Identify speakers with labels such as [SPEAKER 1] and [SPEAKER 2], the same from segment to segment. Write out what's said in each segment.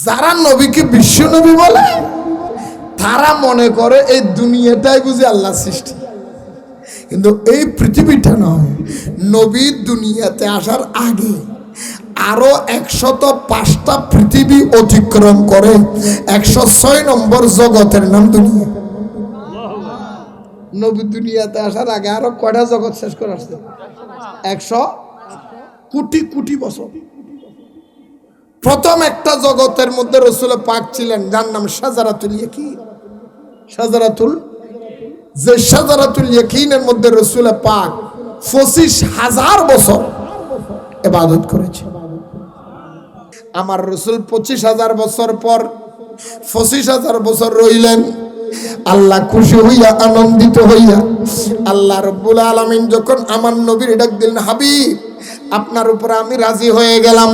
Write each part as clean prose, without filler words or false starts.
[SPEAKER 1] যারা নবীকে বিশ্ব নবী বলে তারা মনে করে এই দুনিয়াটাই বুঝি আল্লাহ সৃষ্টি, কিন্তু এই পৃথিবীটা নয়। নবী দুনিয়াতে আসার আগে আরো 105টা পৃথিবী অতিক্রম করে 106 নম্বর জগতের নাম দুনিয়া। নবী দুনিয়াতে আসার আগে আরো কয়টা জগৎ শেষ করে আসছে? 100 কোটি কোটি বছর। প্রথম একটা জগতের মধ্যে রাসূল পাক ছিলেন, যার নাম শাজারাতুল ইয়াকিন। যে শাজারাতুল ইয়াকিনের মধ্যে রাসূল পাক 25,000 বছর ইবাদত করেছে। আমার রাসূল 25,000 বছর পর 25,000 বছর রইলেন। আল্লাহ খুশি হইয়া, আনন্দিত হইয়া আল্লাহ রাব্বুল আলামিন যখন আমার নবীর ডাক দিলেন, হাবিব আপনার উপরে আমি রাজি হয়ে গেলাম।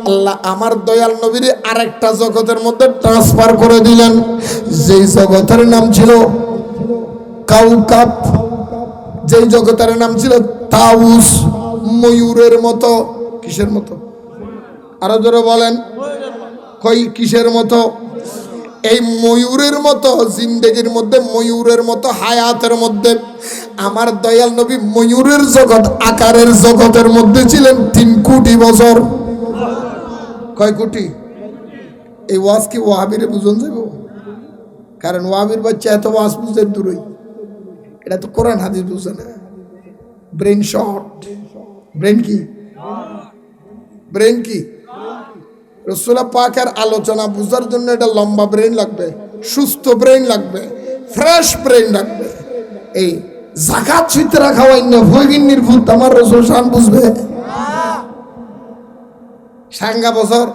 [SPEAKER 1] আল্লাহ আমার দয়াল নবীর আরেকটা জগতের মধ্যে ট্রান্সফার করে দিলেন, যেই জগতের নাম ছিল কাউকাব, যেই জগতের নাম ছিল তাউস, ময়ূরের মতো। কিসের মতো? আরো জোরে বলেন, কই কিসের মতো? এই ময়ূরের মতো জিন্দেগির মধ্যে, ময়ূরের মতো হায়াতের মধ্যে আমার দয়াল নবী ময়ূরের জগৎ, আকারের জগতের মধ্যে ছিলেন 3 কোটি বছর। কয় কোটি? এই ওয়াজ কি ওয়াহাবিরে বুঝুন যাব? কারণ ওয়াহাবির বাচ্চা এত ওয়াজ বুঝতে দূরই, এটা তো কোরআন হাদিস বুঝে না। Brain short. ব্রেন কি? ব্রেন কি? রাসূল পাকের আলোচনা বুঝার জন্য এটা লম্বা ব্রেন লাগবে, সুস্থ ব্রেন লাগবে, ফ্রেশ ব্রেন লাগবে। এই যাকাত ফিতরা খাওয়াই না ফকিন্নির ভূত আমার রাসূল শান বুঝবে? সাঙ্গা বছর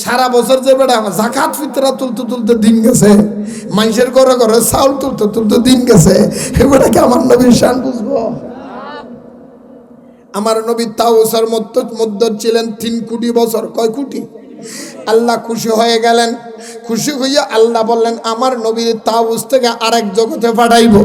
[SPEAKER 1] সারা বছর যে বেটা আমার যাকাত ফিতরা তুলতে তুলতে দিন গেছে, মানুষের ঘরে ঘরে চাউল তুলতে তুলতে দিন গেছে, এ বেটা কি আমার নবীর শান বুঝবো? আমার নবী তাওসের মধ্যে ছিলেন 3 কোটি বছর। কয় কোটি? আল্লাহ খুশি হয়ে গেলেন। খুশি হইয়া আল্লাহ বললেন আমার নবীর তাওস থেকে আরেক জগতে পাঠাইব।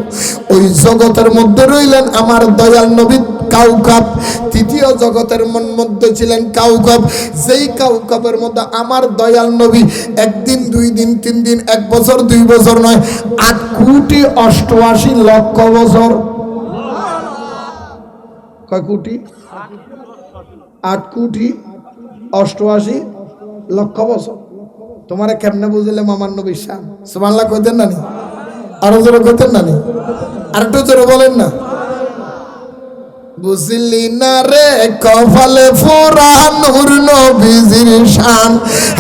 [SPEAKER 1] ওই জগতের মধ্যে রইলেন আমার দয়াল নবী কাউকাব। তৃতীয় জগতের মধ্যে ছিলেন কাউকাব, যেই কাউকাবের মধ্যে আমার দয়াল নবী 1 দিন 2 দিন 3 দিন 1 বছর 2 বছর নয় 8 কোটি 88 লক্ষ বছর। কয় কোটি? 8 কোটি 88 লক্ষ বছর। তোমারে কেমনে বুঝলে আমার নবীর শান? সুবহানাল্লাহ কইতেন না নি? আরো জোরে কইতেন না নি? আরেকটু জোরে বলেন না। বুঝলি না রে কপালে ফোরা নূর নবীজির শান,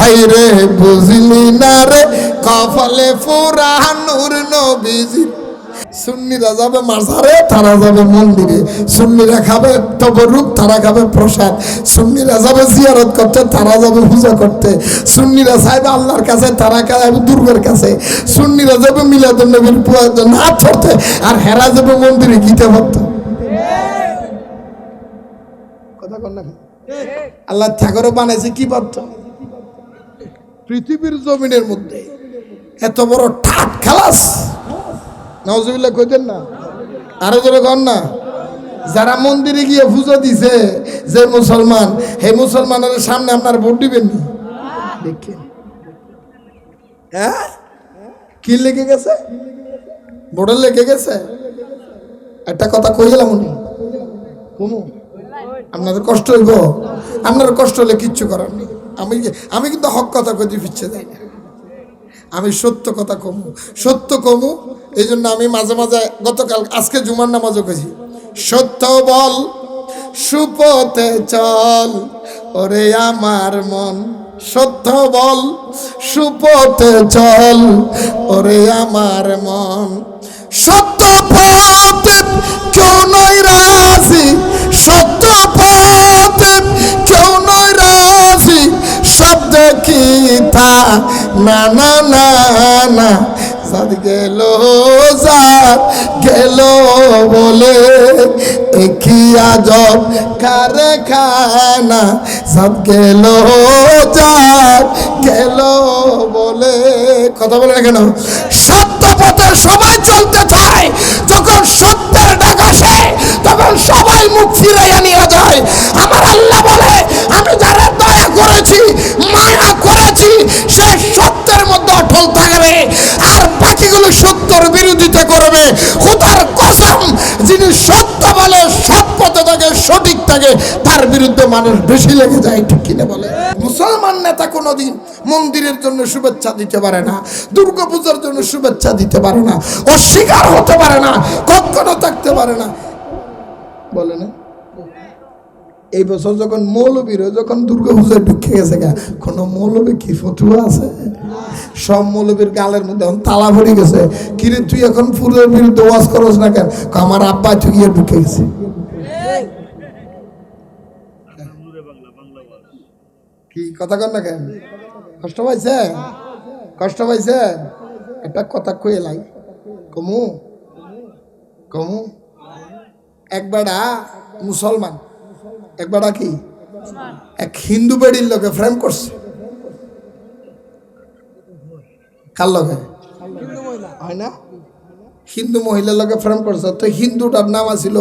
[SPEAKER 1] হাই রে বুঝলি না রে কপালে ফোরা নূর নবীজির। সুন্নিরা যাবে মাজারে, তারা যাবে মন্দিরে। সুন্নিরা খাবে তবরুক, তারা খাবে প্রসাদ। সুন্নিরা যাবে জিয়ারত করতে, তারা যাবে পূজা করতে। সুন্নিরা চাইবে আল্লাহর কাছে, তারা যাবে দুর্গের কাছে। সুন্নিরা যাবে মিলাদুন নবীর নাচ ধরতে, আর হেরা যাবে মন্দিরে গীতে পড়তে। কথা কন না? আল্লাহ ঠাকুরও বানাইছে কি পারত? পৃথিবীর জমিনের মধ্যে এত বড় ঠাট খালাস। নাউজুবিল্লাহ কইতেন না? আরো জোরে কন না। যারা মন্দিরে গিয়ে পুজো দিছে, যে মুসলমান, সেই মুসলমানের সামনে আপনার ভোট দিবেন নি? দেখেন হ্যাঁ কি লেগে গেছে? ভোটে লেগে গেছে। একটা কথা কই গেলাম উনি কমু, আপনাদের কষ্ট হইব। আপনার কষ্ট হলে কিচ্ছু করার নেই। আমি কিন্তু হক কথা কইতে ফিরছে যাই না। আমি সত্য কথা কমু, সত্য কমু। এই জন্য আমি মাঝে মাঝে গতকাল আজকে জুমার নামাজও কইছি, সত্য বল সুপথে চল ওরে আমার মন, সত্য বল সুপথে চল ওরে আমার মন। সত্য পথে কেউ নয় রাজি, সত্য পথে কেউ নয় রাজি, সব দেখি থা না না না না। সাদ গেল সাদ গেল বলে একই আজব কারখানা। সাদ গেল সাদ গেল বলে। কথা বলে না কেন? সত্য পথে সবাই চলতে চায়, যখন সত্যের ডাক আসে তখন সবাই মুখ ফিরাইয়া নিয়ে যায়। আমার আল্লাহ বলে আমি যারা দয়া করেছি, মায়া করেছি, সেই করবে। খোদার কসম, যিনি সত্য বলে, সৎ পথে থাকে, সঠিক থাকে, তার বিরুদ্ধে মানুষ বেশি লেগে যায়। ঠিক কিনা বলে? মুসলমান নেতা কোনোদিন মন্দিরের জন্য শুভেচ্ছা দিতে পারে না, দুর্গাপূজার জন্য শুভেচ্ছা দিতে পারে না, অস্বীকার হতে পারে না, কখনো থাকতে পারে না। বলে না এই বছর যখন মৌলবীরা যখন দুর্গাপূজায় ঢুকে গেছে, কোন মৌলবী কি ফতুয়া আছে? সব মৌলবীর গালের মধ্যে এখন তালা ভরে গেছে। কিরে তুই এখন ফুলের বিরুদ্ধে ওয়াজ করস না কেন? আমার আব্বা গিয়ে ঢুকে গেছে। কি কথা কর না কেন? কষ্ট পাইছে? কষ্ট পাইছে? একটা কথা কয়ে লাই কমু কমু। একবারটা মুসলমান, একবারটা কি এক হিন্দু বেড়ির লোকে ফ্রেম করছে। কার লোকে হয় না? হিন্দু মহিলার লোকে ফ্রেম করছে। তো হিন্দুটার নাম আছিল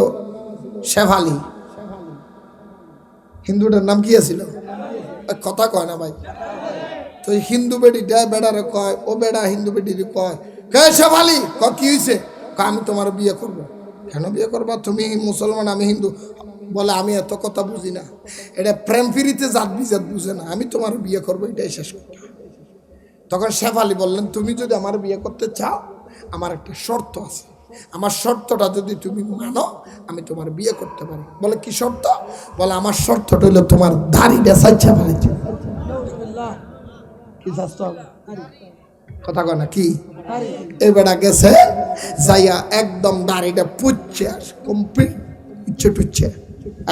[SPEAKER 1] শেফালি। হিন্দুটার নাম কি আছিল? কথা কয় না ভাই। তো হিন্দু বেড়িটা বেড়ারে কয়, ও বেড়া হিন্দু বেড়ি কয়, কে শেফালি, কি হয়েছে? আমি তোমার বিয়ে করব। কেন বিয়ে করবা? তুমি মুসলমান, আমি হিন্দু। বলে আমি এত কথা বুঝি না, এটা প্রেম ফিরিতে জাত বিজাত বুঝে না, আমি তোমার বিয়ে করবো, এটাই শেষ কথা। তখন শেফালি বললেন, তুমি যদি আমার বিয়ে করতে চাও, আমার একটা শর্ত আছে, আমার শর্তটা যদি তুমি মানো, আমি তোমার বিয়ে করতে পারি। বলে কি শর্ত? বলে আমার শর্তটা হইলো তোমার দাড়িটা সাইচ্ছা ফেলেছে। কথা কয় না কি? এবারে গেছে যাইয়া একদম দাড়িটা পুচ্ছে কমপ্লিট ইচ্ছে টুচ্ছে,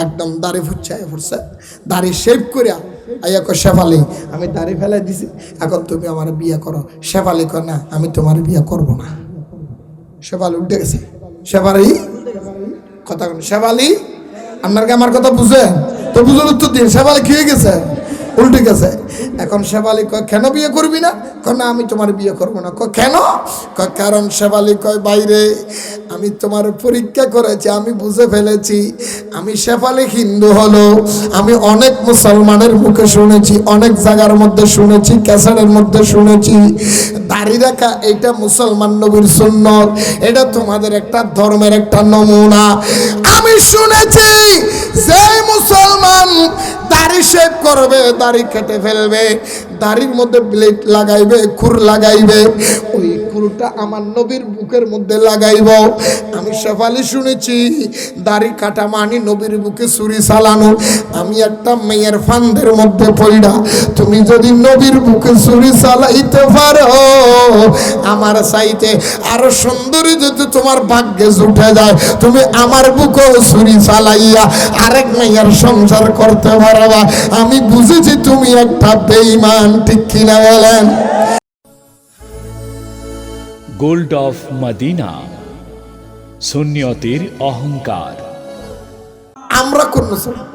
[SPEAKER 1] একদম দাড়ি ফুচ্ছায় ফুটছে, দাড়ি শেভ করিয়া আইয়া কয়, শেফালি আমি দাড়ি ফেলাই দিছি, এখন তুমি আমার বিয়ে করো। শেফালি কয় না, আমি তোমার বিয়ে করবো না। শেফালি উল্টে গেছে। শেফালি কথা কন, শেফালি আপনার কি আমার কথা বুঝেন? তো বুঝুন উত্তর দিন। শেফালি কি হয়ে গেছে? উল্টে গেছে। এখন শেফালি কয়, কেন বিয়ে করবি না? কয় না, আমি তোমার বিয়ে করবো না। কয় কেন? কয় কারণ শেফালি কয়, বাইরে আমি তোমার পরীক্ষা করেছি, আমি বুঝে ফেলেছি আমি শেফালি হিন্দু হলো। আমি অনেক মুসলমানের মুখে শুনেছি, অনেক জায়গার মধ্যে শুনেছি, ক্যাসেটের মধ্যে শুনেছি, দাড়ি রাখা এটা মুসলমান নবীর সুন্নত, এটা তোমাদের একটা ধর্মের একটা নমুনা। আমি শুনেছি যে মুসলমান দাড়ি শেভ করবে, দাড়ি কেটে ফেলবে, দাড়ির মধ্যে ব্লেড লাগাইবে, খুর লাগাইবে, ওই খুরটা আমার নবীর বুকের মধ্যে লাগাইব। আমি শেফালি শুনেছি দাড়ি কাটা মানে নবীর বুকে ছুরি চালানো। আমি একটা মেয়ের ফান্দের মধ্যে পড়া, তুমি যদি নবীর বুকে ছুরি চালাইতে পারো, আমার চাইতে আরো সুন্দরী যদি তোমার ভাগ্যে জুটে যায়, তুমি আমার বুকে ছুরি চালাইয়া আরেক মেয়ের সংসার করতে পারবা। আমি বুঝেছি তুমি একটা বেঈমান। ঠিক কিনা বলেন?
[SPEAKER 2] গোল্ড অফ মদিনা, সুন্নিয়তের অহংকার।
[SPEAKER 1] আমরা কোন মুসলমান?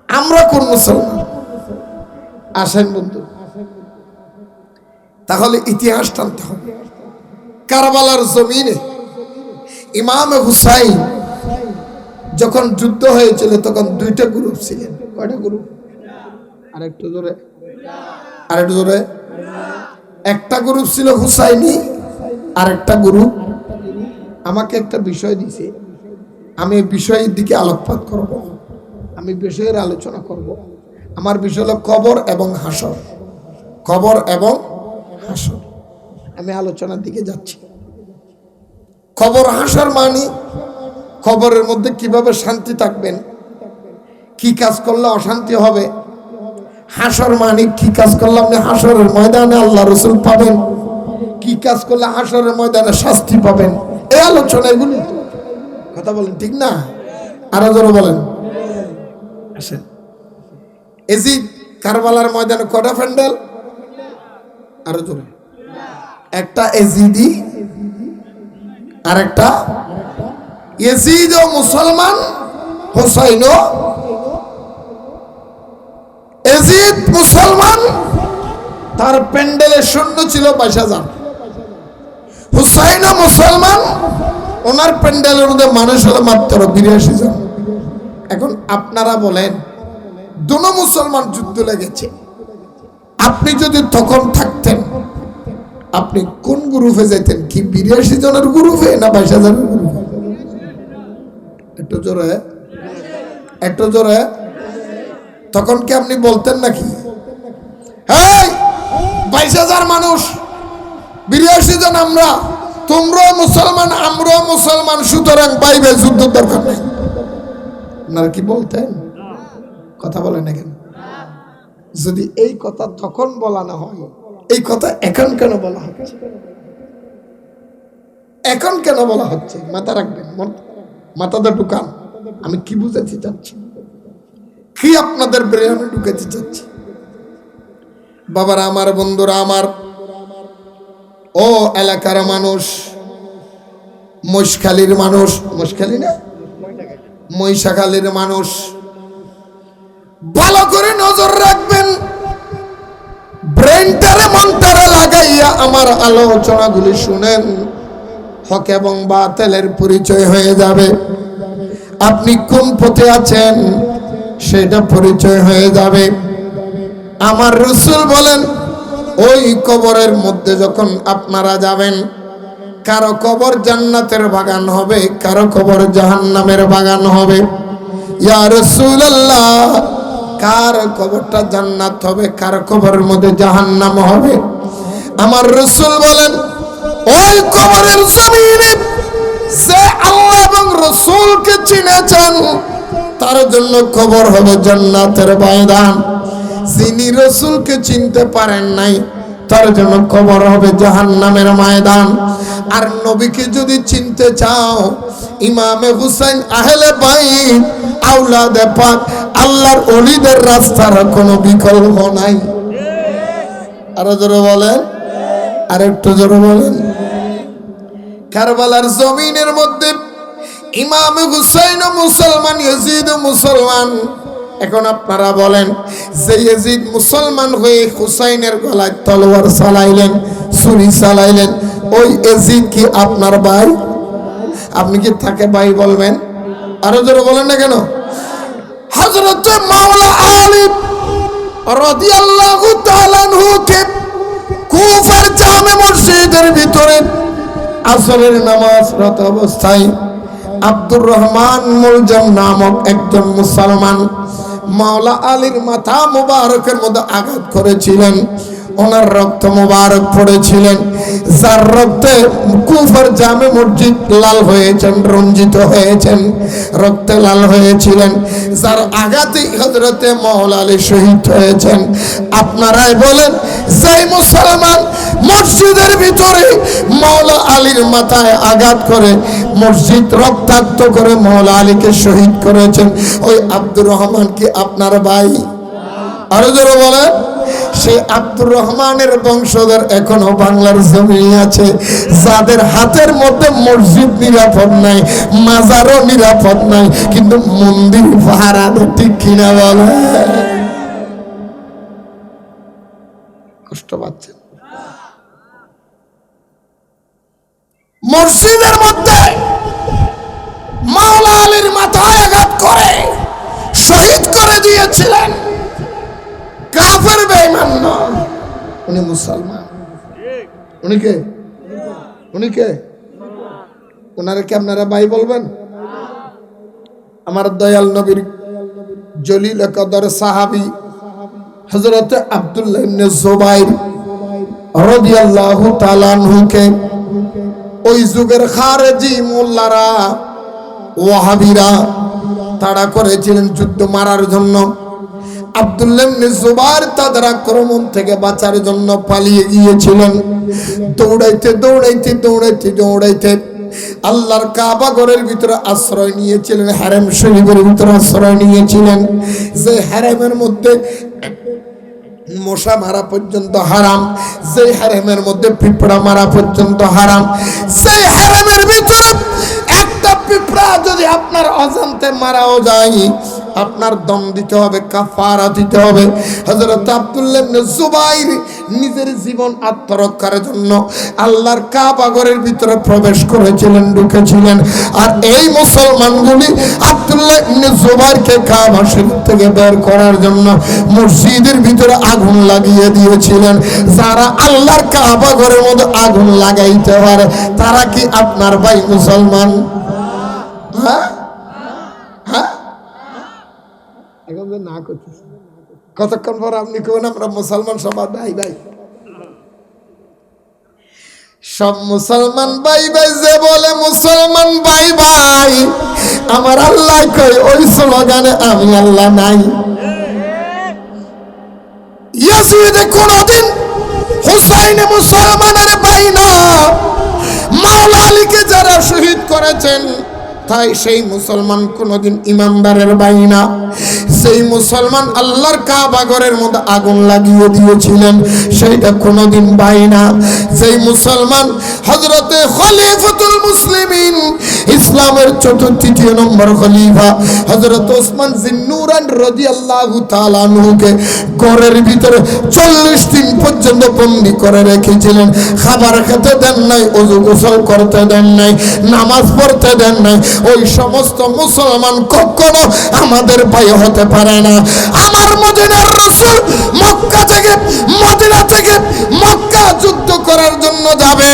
[SPEAKER 1] আমরা কোন মুসলমান? আসেন বন্ধু, তাহলে ইতিহাস টানতে হবে। কারবালার জমিনে ইমাম হুসাইন যখন যুদ্ধ হয়েছিল, তখন দুইটা গ্রুপ ছিলেন। কয়টা গ্রুপ? আরেকটু জোরে, আরেকটু জোরে। একটা গ্রুপ ছিল হুসাইনি, আরেকটা গ্রুপ। আমাকে একটা বিষয় দিছে, আমি এই বিষয়ের দিকে আলোকপাত করব, আমি বিষয়ের আলোচনা করব। আমার বিষয় হলো কবর এবং হাসর। কবর এবং হাসর, আমি আলোচনার দিকে যাচ্ছি। কবর হাসর মানে কবরের মধ্যে কিভাবে শান্তি থাকবেন, কি কাজ করলে অশান্তি হবে। হাসর মানে কি কাজ করলে আপনি হাসরের ময়দানে আল্লাহ রসুল পাবেন, কি কাজ করলে হাসরের ময়দানে শাস্তি পাবেন। এই আলোচনা, এগুলি কথা বলেন, ঠিক না? আরো জোরে বলেন। আসেন, এজিদ কারবালার ময়দানে কটা প্যান্ডেল? আরো জোরে। একটা এজিদি, আর একটা ইয়াজিদ ও মুসলমান, হুসাইন ও ইয়াজিদ মুসলমান, তার প্যান্ডেলে শূন্য ছিল 22,000। হুসাইন ও মুসলমান, ওনার প্যান্ডেলের মধ্যে মানুষ হলো মাত্র 82 জন। এখন আপনারা বলেন, দুনো মুসলমান যুদ্ধ লেগেছে, আপনি যদি তখন থাকতেন, আপনি কোন গ্রুপে যাইতেন? কি 82 জনের গ্রুপে না 22,000 গ্রুপে? একটু জোরে। তখন কি আপনি বলতেন নাকি, এই 22,000 মানুষ, 82 জন আমরা, তোমরাও মুসলমান আমরাও মুসলমান, সুতরাং বাইবে যুদ্ধ দরকার নেই? আপনারা কি বলতেন? কথা বলেন না কেন? যদি এই কথা তখন বলা না হয়, এই কথা এখন কেন বলা হচ্ছে? এখন কেন বলা হচ্ছে? মাথা রাখবেন, মাথাটা ঢুকান। আমি কি বুঝাতে চাচ্ছি, কি আপনাদের ব্রেনে ঢুকাতে চাচ্ছি? বাবারা আমার, বন্ধুরা আমার, ও এলাকার মানুষ, মহিষখালীর মানুষ, মহিষখালী না, মহিষাখালীর মানুষ, ভালো করে নজর রাখবেন। ব্রেনটারে মনটারে লাগাইয়া আমার আলোচনাগুলি শুনেন। হক এবং বাতিলের পরিচয় হয়ে যাবে। আপনি কোন পথে আছেন সেটা পরিচয় হয়ে যাবে। আমার রাসূল বলেন, ওই কবরের মধ্যে যখন আপনারা যাবেন, কারো কবর জান্নাতের বাগান হবে, কারো কবর জাহান্নামের বাগান হবে। ইয়া রাসূলুল্লাহ, কার কবরটা জান্নাত হবে, কার কবরের মধ্যে জাহান্নাম হবে? আমার রাসূল বলেন, ওই কবরের জমিনে যে আল্লাহ এবং রাসূলকে চিনেছেন তার জন্য কবর হবে জান্নাতের ময়দান। যিনি রাসূলকে চিনতে পারেন নাই তার জন্য কবর হবে জাহান্নামের ময়দান। আর নবীকে যদি চিনতে চাও, ইমামে হুসাইন, আহলে বাইত, আওলাদে পাক, আল্লাহর ওলিদের রাস্তার কোনো বিকল্প নাই। আরো জোরে বলেন, আর একটু জোরে বলেন। কারবালার জমিনের মধ্যে ইমামে হুসাইন মুসলমান, ইয়াজিদ মুসলমান। এখন আপনারা বলেন, যে ইয়াজিদ মুসলমান হয়ে হুসাইনের গলায় তলোয়ার চালাইলেন, ছুরি চালাইলেন, ওই ইয়াজিদ কি আপনার ভাই? আপনি কি তাকে ভাই বলবেন? আরো জোরে বলেন না কেন? হযরত মাওলা আলী রাদিয়াল্লাহু তাআলা আনহুকে কুফার জামে মসজিদের ভিতরে আসরের নামাজরত অবস্থায় আব্দুর রহমান মুলজাম নামক একজন মুসলমান মাওলা আলীর মাথা মুবারকের মধ্যে আঘাত করেছিলেন। ওনার রক্ত মুবারক পড়েছিলেন, যার রক্তে কুফার জামে মসজিদ লাল হয়েছেন, রঞ্জিত হয়েছেন, রক্তে লাল হয়েছিলেন, যার আঘাতে হযরতে মাওলা আলী শহীদ হয়েছেন। আপনারাই বলেন, যে মুসলমান মসজিদের ভিতরে মাওলা আলীর মাথায় আঘাত করে মসজিদ রক্তাক্ত করে মাওলা আলীকে শহীদ করেছেন, ওই আব্দুর রহমান কি আপনার ভাই? আরো জোরে বলেন। সেই আব্দুর রহমানের বংশধর এখনো বাংলার জমিনে আছে, যাদের হাতের মধ্যে মসজিদ নিরাপদ নাই, মাজারও নিরাপদ নাই, কিন্তু মন্দির পাহারা দেয়। ঠিক কিনা বলে? কষ্ট পাচ্ছেন? মসজিদের মধ্যে মাওলা আলীর মাথায় আঘাত করে শহীদ করে দিয়েছিলেন। কাফের বেঈমান নন, উনি মুসলমান। উনি কে? উনি কে? ওনারে কি আপনারা ভাই বলবেন? আমার দয়াল নবীর জলিল কদর সাহাবী হযরত আব্দুল্লাহ ইবনে জুবাইর রাদিয়াল্লাহু তাআলা আনহুকে ওই যুগের খারেজি মোল্লারা, ওয়াহাবিরা তাড়া করেছিলেন যুদ্ধ মারার জন্য। আব্দুল্লাহ ইবনে জুবাইর তাদের আক্রমণ থেকে বাঁচার জন্য পালিয়ে গিয়েছিলেন। দৌড়াইতে দৌড়াইতে দৌড়াইতে দৌড়াইতে আল্লাহর কাবা ঘরের ভিতরে আশ্রয় নিয়েছিলেন, হারেম শরীফের ভিতরে আশ্রয় নিয়েছিলেন। যে হারেমের মধ্যে মশা মারা পর্যন্ত হারাম, যে হারেমের মধ্যে পিঁপড়া মারা পর্যন্ত হারাম, সেই হারেমের ভিতরে একটা পিঁপড়া যদি আপনার অজান্তে মারাও যায়, আপনার দম দিতে হবে, কাফারা দিতে হবে। হযরত আব্দুল্লাহ ইবনে জুবাইর নিজের জীবন আত্মরক্ষার জন্য আল্লাহর কাবা ঘরের ভিতরে প্রবেশ করেছিলেন, ঢুকেছিলেন। আর এই মুসলমানগুলি আব্দুল্লাহ ইবনে জুবাইরকে কাবা শরীফ থেকে বের করার জন্য মসজিদের ভিতরে আগুন লাগিয়ে দিয়েছিলেন। যারা আল্লাহর কাবা ঘরের মধ্যে আগুন লাগাইতে পারে তারা কি আপনার ভাই মুসলমান? হ্যাঁ হ্যাঁ, এখন যে না করতেছে, কতক্ষণ পর আপনি কেন আমরা মুসলমান সবার ভাই ভাই, সব মুসলমান ভাই ভাই। যে বলে মুসলমান ভাই ভাই, আমার আল্লাহ কই ওই স্লোগানে আমি আল্লাহ নাই। ইয়াজিদে কোনদিন হুসাইনে মুসলমানের ভাই না, মাওলা আলীকে যারা শহীদ করেছেন তাই সেই মুসলমান কোনদিন ইমানদারের ভাই না। সেই মুসলমান আল্লাহর কাবা ঘরের মধ্যে আগুন লাগিয়ে দিয়েছিলেন, সেইটা কোনদিন ভাই না। যেই মুসলমান হযরতে খলিফাতুল মুসলিমিন, ইসলামের তৃতীয় নম্বর খলিফা হযরত ওসমান জিন্নুরান রাদিয়াল্লাহু তাআলা আনহুকে ঘরের ভিতরে 40 দিন পর্যন্ত বন্দী করে রেখেছিলেন। খাবার খেতে দেন নাই, ওযু গোসল করতে দেন নাই, নামাজ পড়তে দেন নাই। ওই সমস্ত মুসলমান কখনো আমাদের ভাই হতে পারে না। আমার মদিনার রাসূল মক্কা থেকে মদিনা থেকে মক্কা যুদ্ধ করার জন্য যাবে,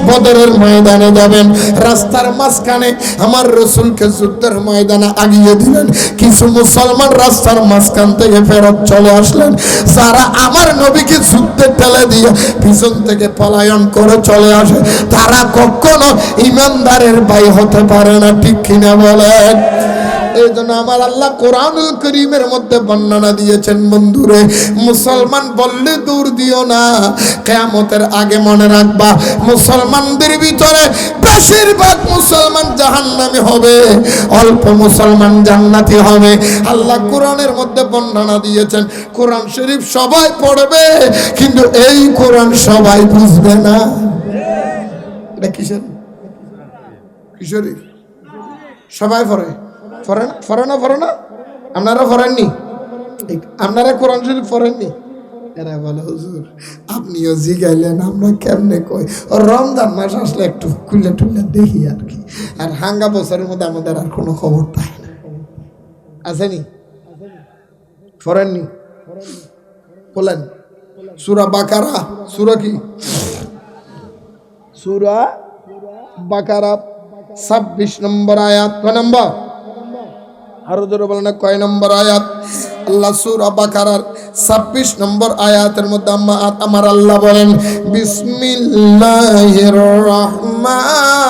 [SPEAKER 1] বদরের ময়দানে যাবেন, রাস্তার মাঝখানে আমার রাসূলকে যুদ্ধের ময়দানে আগিয়ে দিলেন। কিছু মুসলমান রাস্তার মাঝখান থেকে ফেরত চলে আসলেন। যারা আমার নবীকে যুদ্ধে ঠেলে দিয়ে পিছন থেকে পলায়ন করে চলে আসে তারা কখনো ইমানদারের ভাই হতে পারে না, ঠিক কিনা বলেন? এই জন্য আমার আল্লাহ কোরআনুল কারীমের মধ্যে বর্ণনা দিয়েছেন, বন্ধুরে মুসলমান বললে দূর দিও না, কিয়ামতের আগে মনে রাখবা মুসলমানদের ভিতরে বেশিরভাগ মুসলমান জাহান্নামী হবে, অল্প মুসলমান জান্নাতি হবে। আল্লাহ কোরআনের মধ্যে বর্ণনা দিয়েছেন, কোরআন শরীফ সবাই পড়বে কিন্তু এই কোরআন সবাই বুঝবে না। এটা কিসের কিশোরী? সবাই পড়ে, পড়ে না? আপনারা পড়েননি? আপনারা কোরআন শরীফ পড়েননি? এরা বলে হুজুর আপনিও জিগাইলেন, আমরা কেমনে কই? রমজান মাস আসলে একটু খুলে টুলে দেখি আর কি। আর হাঙ্গা বছরের মধ্যে আমাদের আর কোনো খবর থাকে না। আসেনি? পড়েননি? বলেন সূরা বাকারা, সূরা কি? সূরা বাকারা 26 নম্বর আয়াত। কয় নম্বর? আরো জোরে বলেন না, কয় নম্বর আয়াত? আল্লাহ সূরা বাকারার 26 নম্বর আয়াতের মধ্যে আমার আল্লাহ বলেন, বিসমিল্লাহির রহমানির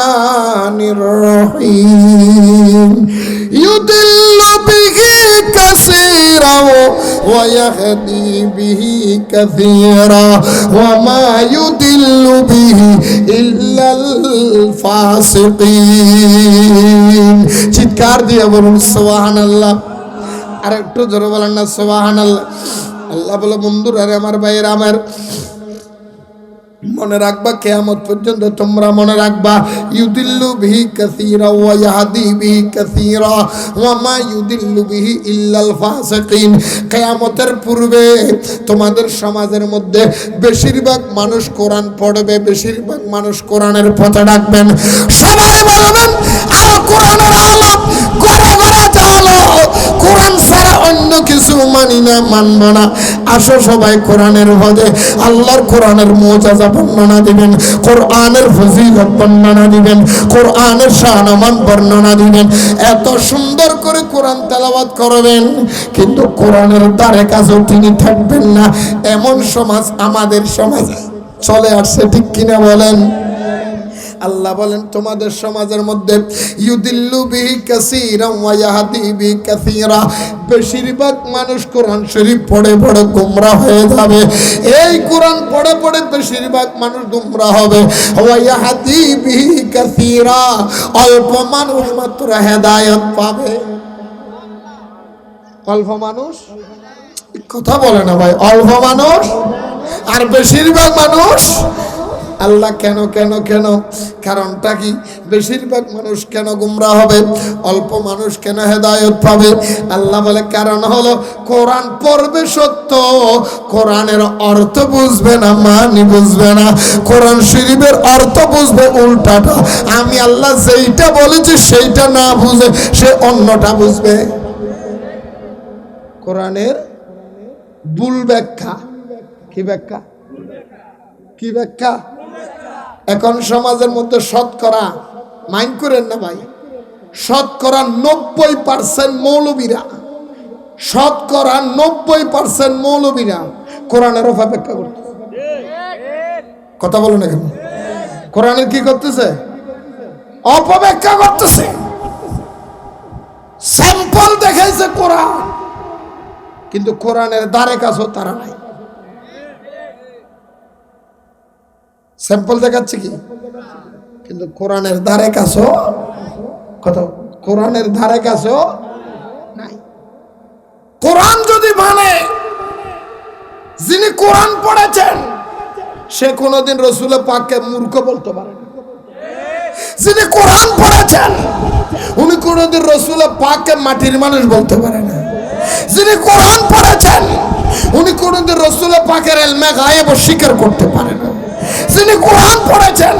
[SPEAKER 1] রহিম, ইউদিল্লু বিহি কাসীরা ওয়া ইয়াহদি বিহি কাসীরা ওয়া মা ইউদিল্লু বিহি ইল্লাল ফাসিকিন। চিৎকার দিয়ে বলুন সুবহানাল্লাহ। আর একটু জোরে বলেন না সুবহানাল্লাহ। আল্লাহ বলে, বন্ধুরা আমার ভাইয়েরা আমার, মনে রাখবা কিয়ামত পর্যন্ত তোমরা মনে রাখবা, ইউদিল্লু বিহি কাসীরা ওয়া ইয়াহদি বিহি কাসীরা ওয়া মা ইউদিল্লু বিহি ইল্লাল ফাসিকিন। কিয়ামতের পূর্বে তোমাদের সমাজের মধ্যে বেশিরভাগ মানুষ কোরআন পড়বে, বেশিরভাগ মানুষ কোরআনের পথে ডাকবেন। সবাই বলবেন আর কোরআনের আলো ঘরে ঘরে চলো, কোরআন ছাড়া অন্য কিছু মানি না, মানব না। আসো সবাই কোরআনের পথে। আল্লাহর কোরআনের মুজিজা বর্ণনা দিবেন, কোরআনের ফজিলত বর্ণনা দিবেন, কোরআনের শান বর্ণনা দিবেন। এত সুন্দর করে কোরআন তেলাওয়াত করবেন, কিন্তু কোরআনের দ্বারে কাছেও তিনি থাকবেন না। এমন সমাজ আমাদের সমাজে চলে আসছে, ঠিক কিনা বলেন? আল্লাহ বলেন তোমাদের সমাজের মধ্যে ইউদিল্লু বিহি কাসীরা ওয়া ইয়াহদি বিহি কাসীরা, বেশিরভাগ মানুষ কোরআন শরীফ পড়ে পড়ে গোমরাহ হয়ে যাবে। এই কোরআন পড়ে পড়ে বেশিরভাগ মানুষ গোমরাহ হবে। ওয়া ইয়াহদি বিহি কাসীরা, অল্প মানুষ মাত্র হেদায়েত পাবে। অল্প মানুষ, কথা বলে না ভাই, অল্প মানুষ আর বেশিরভাগ মানুষ আল্লাহ কেন কেন কেন? কারণটা কি? বেশিরভাগ মানুষ কেন গুমরাহ হবে, অল্প মানুষ কেন হেদায়েত পাবে? আল্লাহ বলে কারণ হলো কোরআন পড়বে সত্য, কোরআনের অর্থ বুঝবে না, মানে বুঝবে না। কোরআন শরীফের অর্থ বুঝবে উল্টাটা। আমি আল্লাহ যেইটা বলেছি সেইটা না বুঝে সে অন্যটা বুঝবে। কোরআনের ভুল ব্যাখ্যা। কি ব্যাখ্যা? কি ব্যাখ্যা? এখন সমাজের মধ্যে শতকরা, মাইন্ড করেন না ভাই, শতকরা 90% মৌলবীরা, শতকরা 90% মৌলবীরা কোরআনের অপব্যাখ্যা করতেছে। কথা বলো না কেন? কোরআনের কি করতেছে? অপব্যাখ্যা করতেছে। স্যাম্পল দেখাইছে কোরআন, কিন্তু কোরআনের দ্বারে কাছেও তারা নাই। স্যাম্পল দেখাচ্ছে কি, কিন্তু কোরআনের ধারে কাছেও, কথা, কোরআনের ধারে কাছেও নাই। কোরআন যদি মানে, যিনি কোরআন পড়েছেন সে কোনোদিন রসুল পাককে মূর্খ বলতে পারে না। যিনি কোরআন পড়েছেন উনি কোনোদিন রসুল পাককে মাটির মানুষ বলতে পারে না। যিনি কোরআন পড়েছেন উনি কোনোদিন রসুল পাকের ইলমে গায়েব স্বীকার করতে পারে না। যিনি কোরআন পড়েছেন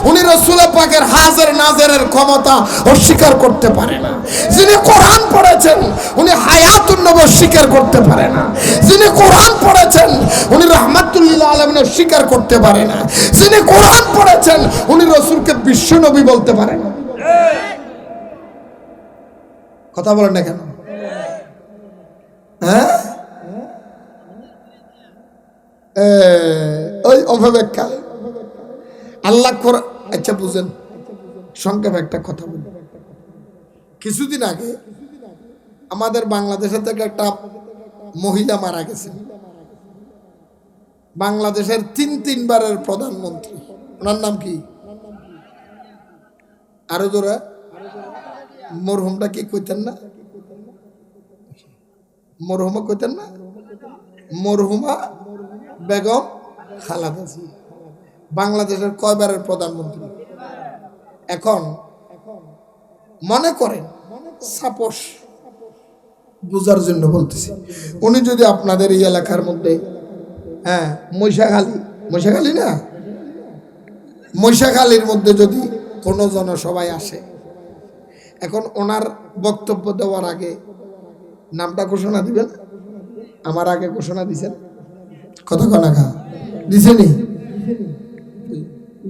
[SPEAKER 1] উনি রসুল পাকের হাজির নাজিরের ক্ষমতা অস্বীকার করতে পারে না। যিনি কোরআন পড়েছেন উনি হায়াতুন নবী স্বীকার করতে পারে না। যিনি কোরআন পড়েছেন উনি রাহমাতুল লিল আলামিন স্বীকার করতে পারে না। যিনি কোরআন পড়েছেন উনি রসুলকে বিশ্ব নবী বলতে পারে না। কথা বলেন না কেন? হ্যাঁ, ওই অপব্যাখ্যা। আল্লাহ কোরআন, আচ্ছা বুঝেন, সংক্ষেপে একটা কথা বলি। কিছুদিন আগে আমাদের বাংলাদেশের থেকে একটা মহিলা মারা গেছে, বাংলাদেশের তিনবারের প্রধানমন্ত্রী। ওনার নাম কি? আরো জোরে, মরহুমটা কি কইতেন না? মরহুমা কইতেন না? মরহুমা বেগম খালেদা জিয়া বাংলাদেশের কয়বারের প্রধানমন্ত্রী? এখন মনে করেন, সাপোজ বুঝার জন্য বলতেছি, উনি যদি আপনাদের এই এলাকার মধ্যে, হ্যাঁ, মহিষাখালী না, মহিষাখালীর মধ্যে যদি কোনো জনসভায় আসে, এখন ওনার বক্তব্য দেওয়ার আগে নামটা ঘোষণা দিবেন। আমার আগে ঘোষণা দিছেন, কথা কনাকা দিছেনি?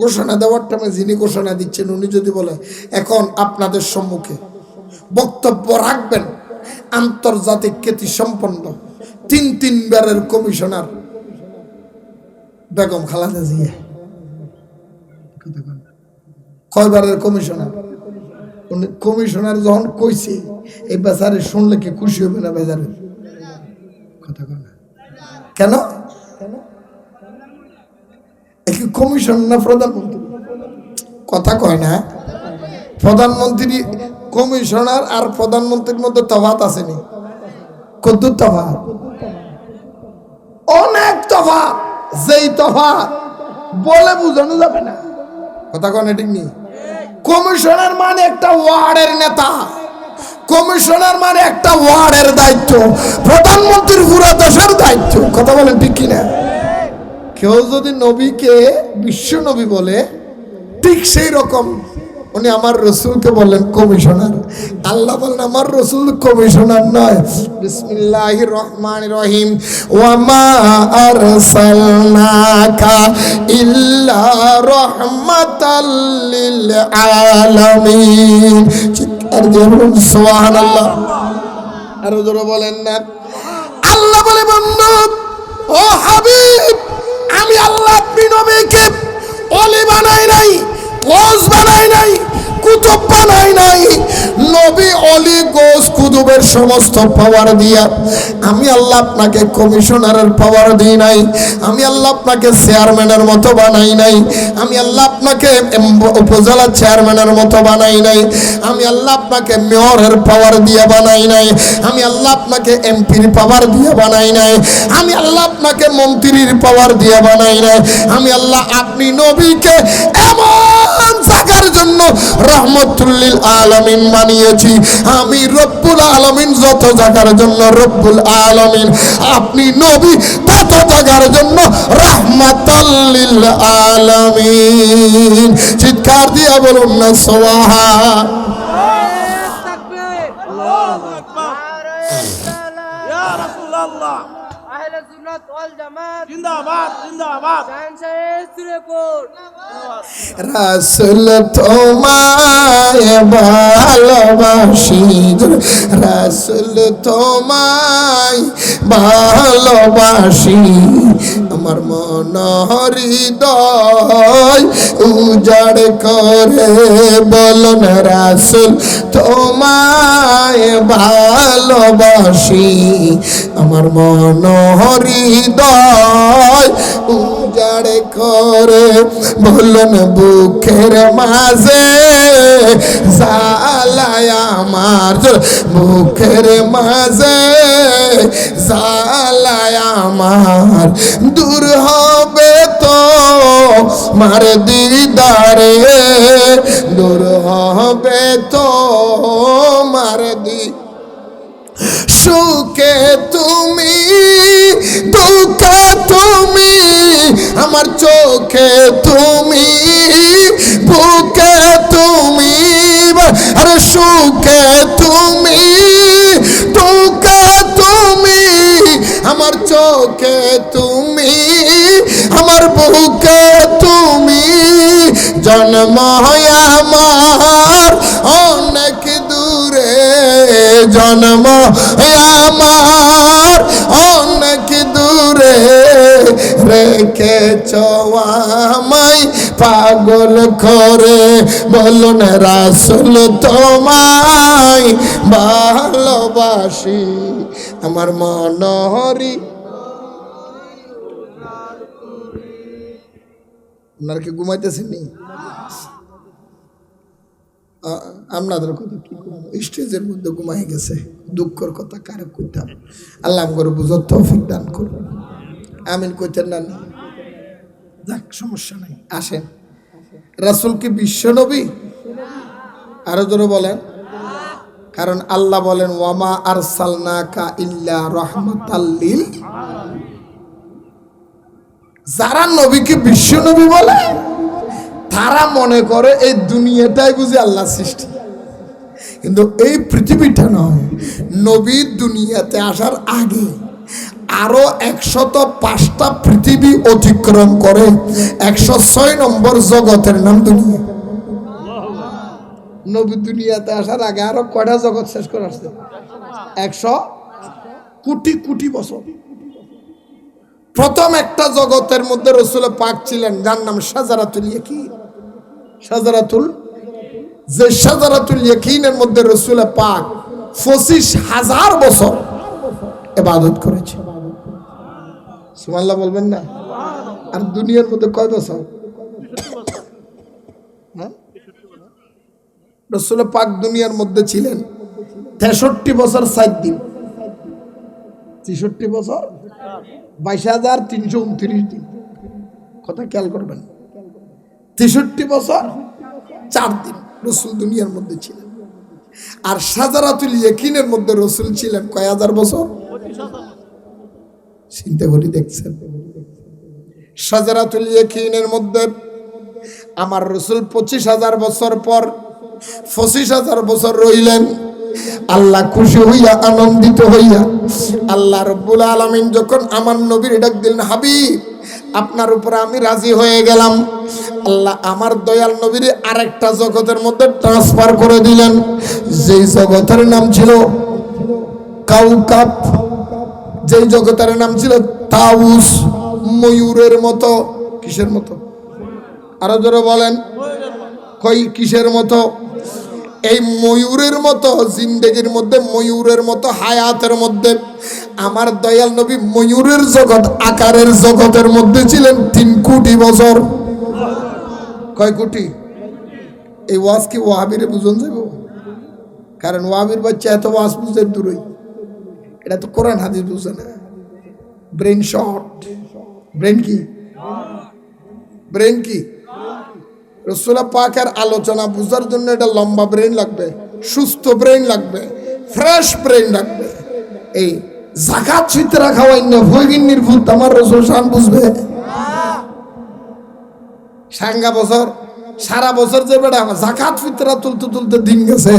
[SPEAKER 1] ঘোষণা দেওয়ার টাইমে যিনি ঘোষণা দিচ্ছেন উনি যদি বলে এখন আপনাদের সম্মুখে বক্তব্য রাখবেন আন্তর্জাতিক খ্যাতি সম্পন্ন তিনবারের কমিশনার বেগম খালেদা জিয়া। কয়বারের কমিশনার? উনি কমিশনার যখন কইছে, এই বেচারে শুনলে কি খুশি হবে না বেচারে? কথা কয় না কেন? কমিশন না প্রধানমন্ত্রী? কথা কয় না? প্রধানমন্ত্রী, কমিশনার আর প্রধানমন্ত্রীর মধ্যে তফাৎ আসেনি? কদ্দুর তফাৎ? অনেক তফাৎ। যেই তফাৎ বলে বুঝানো যাবে না। কথা কয় না? ঠিক নেই? কমিশনার মানে একটা ওয়ার্ডের নেতা, কমিশনার মানে একটা ওয়ার্ডের দায়িত্ব, প্রধানমন্ত্রীর পুরো দেশের দায়িত্ব। কথা বলেন ঠিক কিনা? কেউ যদি নবীকে বিশ্ব নবী বলে, ঠিক সেই রকম উনি আমার রসুলকে বললেন কমিশনার। আল্লাহ বলেন আমার রসুল কমিশনার নয়। বিসমিল্লাহির রহমানির রহিম, ওয়া মা আরসালনাকা ইল্লা রাহমাতাল লিল আলামিন। চিৎকার দিয়ে বলুন সুবহানাল্লাহ। আর জোরে বলেন না। আল্লাহ বলে বন্ধু, ও হাবিব, আমি আল্লাহ আপনি নবীকে ওলি বানাই নাই, কোচ বানাই নাই, কুতুব বানাই নাই, নবী অলি গোস কুতুবের সমস্ত পাওয়ার দিয়া। আমি আল্লাহ আপনাকে কমিশনারের পাওয়ার দিই নাই, আমি আল্লাহ আপনাকে চেয়ারম্যানের মতো বানাই নাই, আমি আল্লাহ আপনাকে উপজেলা চেয়ারম্যানের মতো বানাই নাই, আমি আল্লাহ আপনাকে মেয়রের পাওয়ার দিয়ে বানাই নাই, আমি আল্লাহ আপনাকে এমপির পাওয়ার দিয়ে বানাই নাই, আমি আল্লাহ আপনাকে মন্ত্রীর পাওয়ার দিয়ে বানাই নাই। আমি আল্লাহ আপনি নবীকে এমন জায়গার জন্য রহমতুল্লিল আলামিন বানিয়েছি। আমি রব্বুল আলামিন যত জায়গার জন্য রব্বুল আলামিন, আপনি নবী তত জায়গার জন্য রহমাতাল্লিল আলামিন। চিৎকার দিয়ে বলুন না সুবহান। রাসূল তোমায় ভালোবাসি, রাসূল তোমায় ভালোবাসি, আমার মন হৃদয় উজাড় করে বলুন রাসূল তোমায় ভালোবাসি, আমার মন হৃদয় উজাড় করে বলুন বুকের মাঝে জ্বালায় আমার, বুকের মাঝে জ্বালায় আমার, দূর হবে তো মার দিদারে, দূর হবে তো মার দি। সুখে তুমি দুঃখে তুমি, আমার চোখে তুমি বুকে তুমি, আরে সুখে তুমি দুঃখে তুমি, আমার চোখে তুমি আমার বুকে তুমি, জন্ম আমার অনেক দূরে, জন্ম আমার অনেক দূরে, রেখেছ আমায় পাগল করে বলুন রাসূল তোমায় ভালোবাসি, আমার মন হরি। আপনারা কি ঘুমাইতেছেন নি? আপনাদের কথা কি স্টেজের মধ্যে ঘুমাই গেছে, দুঃখের কথা কারে কইতাম। আল্লাহ আমাকে বুঝার তৌফিক দান করবেন। আমিন কইতেন না? যাক, সমস্যা নাই। আসেন, রাসূল কি বিশ্ব নবী? আরো জোরে বলেন। কারণ আল্লাহ বলেন ওয়ামা আরসালনাকা ইল্লা রাহমাতাল লিল। যারা নবীকে বিশ্ব নবী বলে তারা মনে করে এই দুনিয়াটাই বুঝি আল্লাহ সৃষ্টি, কিন্তু এই পৃথিবীটা নয়। নবী দুনিয়াতে আসার আগে আরো 105টা পৃথিবী অতিক্রম করে 106 নম্বর জগতের নাম দুনিয়া। নবী দুনিয়াতে আসার আগে আরো কয়টা জগৎ শেষ করে আসছে? 100 কোটি কোটি বছর। প্রথম একটা জগতের মধ্যে রাসূল পাক ছিলেন, যার নাম শাজারাতুল ইয়াকিন। শাজারাতুল, যে শাজারাতুল ইয়াকিনের মধ্যে রাসূল পাক 25,000 বছর ইবাদত করেছে। সুবহানাল্লাহ বলবেন না? আর দুনিয়ার মধ্যে কয় বছর? রাসূল পাক দুনিয়ার মধ্যে ছিলেন 63 বছর 4 দিন। 63 বছর 22,329 দিন। কথা খেয়াল করবেন। 63 বছর 4 দিন রাসূল দুনিয়ার মধ্যে ছিলেন। আর শাজারাতুল ইয়াকিনের মধ্যে রাসূল ছিলেন কয় হাজার বছর? চিন্তা করে দেখছেন? শাজারাতুল ইয়াকিনের মধ্যে আমার রাসূল 25,000 বছর পর 25,000 বছর রইলেন। আল্লাহ খুশি হইয়া, আনন্দিত হইয়া আল্লাহ রাব্বুল আলামিন যখন আমার নবীর ডাক দিলেন, হাবিব আপনার উপরে আমি রাজি হয়ে গেলাম, আল্লাহ আমার দয়াল নবীর আরেকটা জগতের মধ্যে ট্রান্সফার করে দিলেন, যেই জগতের নাম ছিল কাউকাব, যেই জগতের নাম ছিল তাউস, ময়ূরের মতো। কিসের মতো? আরো জোরে বলেন। কই কিসের মতো? এই ময়ূরের মতো জিন্দেগির মধ্যে, ময়ূরের মতো হায়াতের মধ্যে আমার দয়াল নবী ময়ূরের জগৎ, আকারের জগতের মধ্যে ছিলেন 3 কোটি বছর। কয় কোটি? এই ওয়াজ কি ওয়াহাবিরে বুঝন যাব? কারণ ওয়াহাবির বাচ্চা এত ওয়াজ বুঝতে দূরই, এটা তো কোরআন হাদিস বুঝে না। Brain short. ব্রেন কি? ব্রেন কি? রাসূলুল্লাহ পাকের আলোচনা বুঝার জন্য এটা লম্বা ব্রেন লাগবে, সুস্থ ব্রেন লাগবে, ফ্রেশ ব্রেন লাগবে। এই যাকাত ফিতরা খাওয়াই না ফকিন্নির ভূত আমার রাসূল শান বুঝবে? সাঙ্গা বছর সারা বছর যে বেটা যাকাত ফিতরা তুলতে তুলতে দিন গেছে,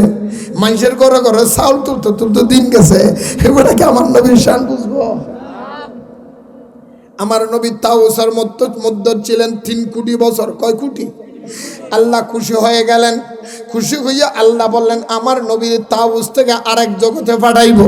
[SPEAKER 1] মানুষের ঘরে ঘরে চাউল তুলতে তুলতে দিন গেছে, এবারে কি আমার নবীর শান বুঝবো? আমার নবী তাওসের মধ্যে ছিলেন 3 কোটি বছর। কয় কোটি? আল্লাহ খুশি হয়ে গেলেন। খুশি হইয়া আল্লাহ বললেন আমার নবীর তাওস থেকে আরেক জগতে পাঠাইব।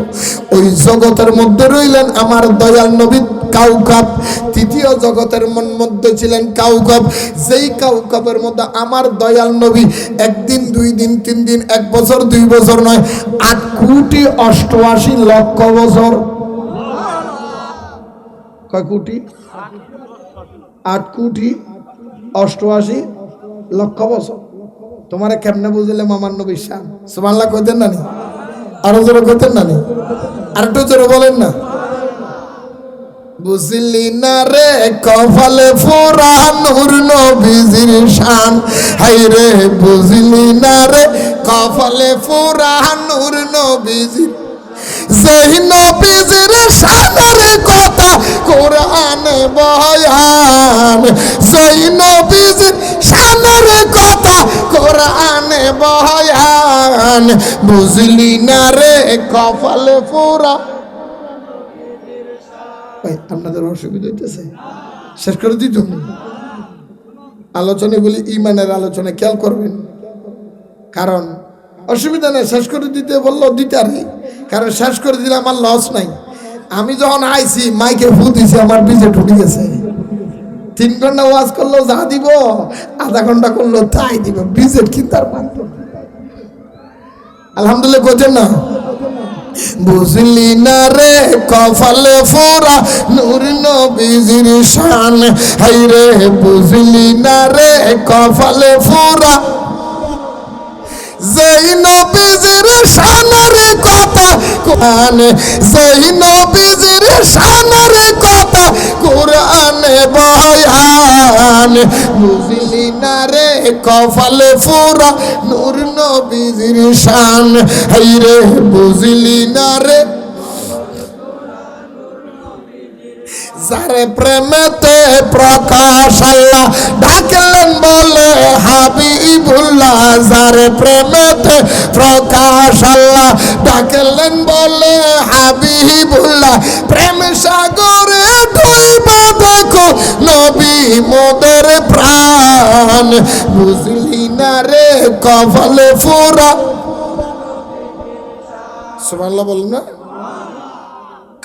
[SPEAKER 1] ওই জগতের মধ্যে রইলেন আমার দয়াল নবী কাউকাব। 3য় জগতের মধ্যে ছিলেন কাউকাব। যেই কাউকাবের মধ্যে আমার দয়াল নবী 1 দিন 2 দিন 3 দিন 1 বছর 2 বছর নয় 8 কোটি 88 লক্ষ বছর। কয় কোটি? 8 কোটি 88 লক্ষ বছর। তোমারে কেমনে বুঝলে আমার নবীর শান? সুবহানাল্লাহ কইতেন না নি? আরো জোরে কইতেন না নি? আরেকটু জোরে বলেন না। বুঝলি না রে কপালে ফোরা নূর নবীজির শান, হাই রে বুঝলি না রে কপালে ফোরা নূর নবীজির, যেই নবীজির শানের কথা কোরআনে বয়ান, যেই নবীজির শানের কথা কোরআনে বয়ান, বুঝলি না রে কপালে ফোরা। আপনাদের অসুবিধা হইতেছে? শেষ করে দিত আলোচনাগুলি, ইমানের আলোচনা খেয়াল করবেন, কারণ অসুবিধা নেই। শেষ করে দিতে বললো দিতে আরই, কারণ শেষ করে দিলে আমার লস নাই। আমি যখন আইছি মাইকে ফু দিছি আমার পিছে ঢুকে গেছে। 3 ঘন্টা ওয়াজ করলো যা দিব, আধা ঘন্টা করলো তাই দিব, বিজেট কিন্তু আর পারত না। আলহামদুলিল্লাহ করছেন না? বুঝলি না রে কপালে ফোরা নূর নবীজির শান, হাই রে বুঝলি না রে কপালে ফোরা, যেই নবীজির শানের কথা কোরআনে, যেই নবীজির শানের কথা কোরআনে বয়ান, বুঝলি না রে কপালে ফোরা নূর নবীজির শান, হাই রে বুঝলি না রে। যারে প্রেমেতে প্রকাশ আল্লাহ ডাকলেন বলে হাবিবুল্লাহ, যারে প্রেমেতে প্রকাশ আল্লাহ ডাকলেন বলে হাবিবুল্লাহ, প্রেম সাগরে ডুইবা দেখো নবী মোদের প্রাণ, বুঝলি না রে কপালে ফোরা। সুবহানাল্লাহ বলুন না?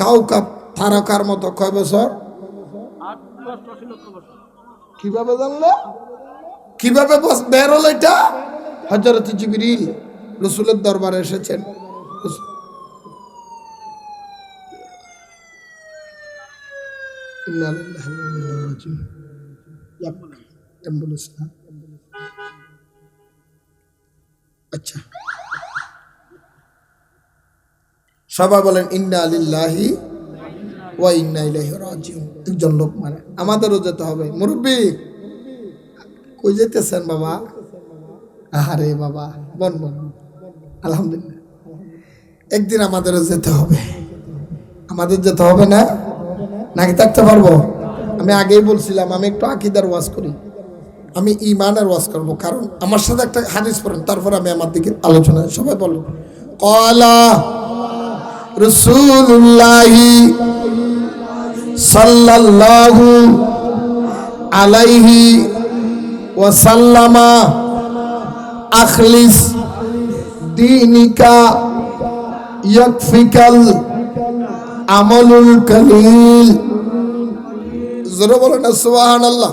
[SPEAKER 1] কাউকাব তারকার মতো কয় বছর? কিভাবে জানলো? কিভাবে বের হলো এটা? হযরত জিবরিল রাসূলের দরবারে এসেছেন। ইন্না লিল্লাহি ওয়া ইন্না ইলাইহি রাজিউন। অ্যাম্বুলেন্স না? আচ্ছা, সবাই বলেন ইন্না লিল্লাহি ওয়া ইন্না ইলাইহি রাজিউন। একজন লোক মানে আমাদেরও যেতে হবে। মুরব্বি কই যেতেছেন বাবা? আরে বাবা বন বন, আলহামদুলিল্লাহ একদিন আমাদেরও যেতে হবে। আমাদের যেতে হবে না? নাকি থাকতে পারবো? আমি আগেই বলছিলাম আমি একটু আকীদার ওয়াজ করি, আমি ঈমানের ওয়াজ করব, কারণ আমার সাথে একটা হাদিস পড়েন, তারপর আমি আমার দিকে আলোচনা। সবাই বলো ক্বালা রাসূলুল্লাহি সাল্লাল্লাহু আলাইহি ওয়াসাল্লামা আখলিস দীনিকা ইয়াকফিকাল আমলুল কলিল। জোরে বলেন না সুবহানাল্লাহ।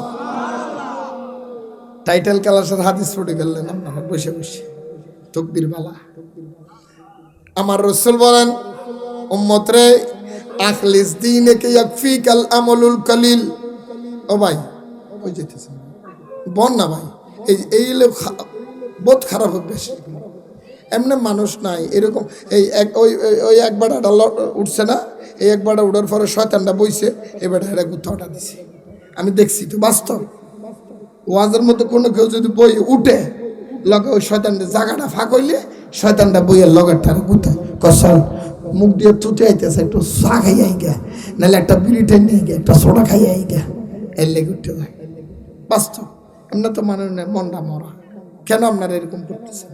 [SPEAKER 1] টাইটেল ক্লাসের হাদিস পড়ে গেলেন আপনারা বসে বসে। তকবীর বালা। আমার রাসূল বলেন, উম্মত রে আখলিস দীনকে ইয়াকফিকাল আমলুল কলিল। ও ভাই কই যেতেছেন বল না ভাই, এই লোক বহুত খারাপ অভ্যাস। এমনি মানুষ নাই এরকম। এই ওই একবার উঠছে না, এই একবার উঠার পরে শয়তানটা বইছে, এবার এটা গুথাটা দিছে। আমি দেখছি তো বাস্তব। ওয়াজের মধ্যে কোনো কেউ যদি বই উঠে লগে ওই শয়তানটা জায়গাটা ফাঁক হইলে শয়তানটা বইয়ের লগের টাকা গুথায় কসল মুখ দিয়ে তুতে আইতেছে, একটু চা খাই আই গা, নাহলে একটা বিড়ি টেন নিয়ে গে, একটা সোডা খাই আই গা, এর লেগে উঠতে যায়। বাস্তব। এমনি তো মানুষ নেই, মনটা মরা। কেন আপনারা এরকম করতেছেন?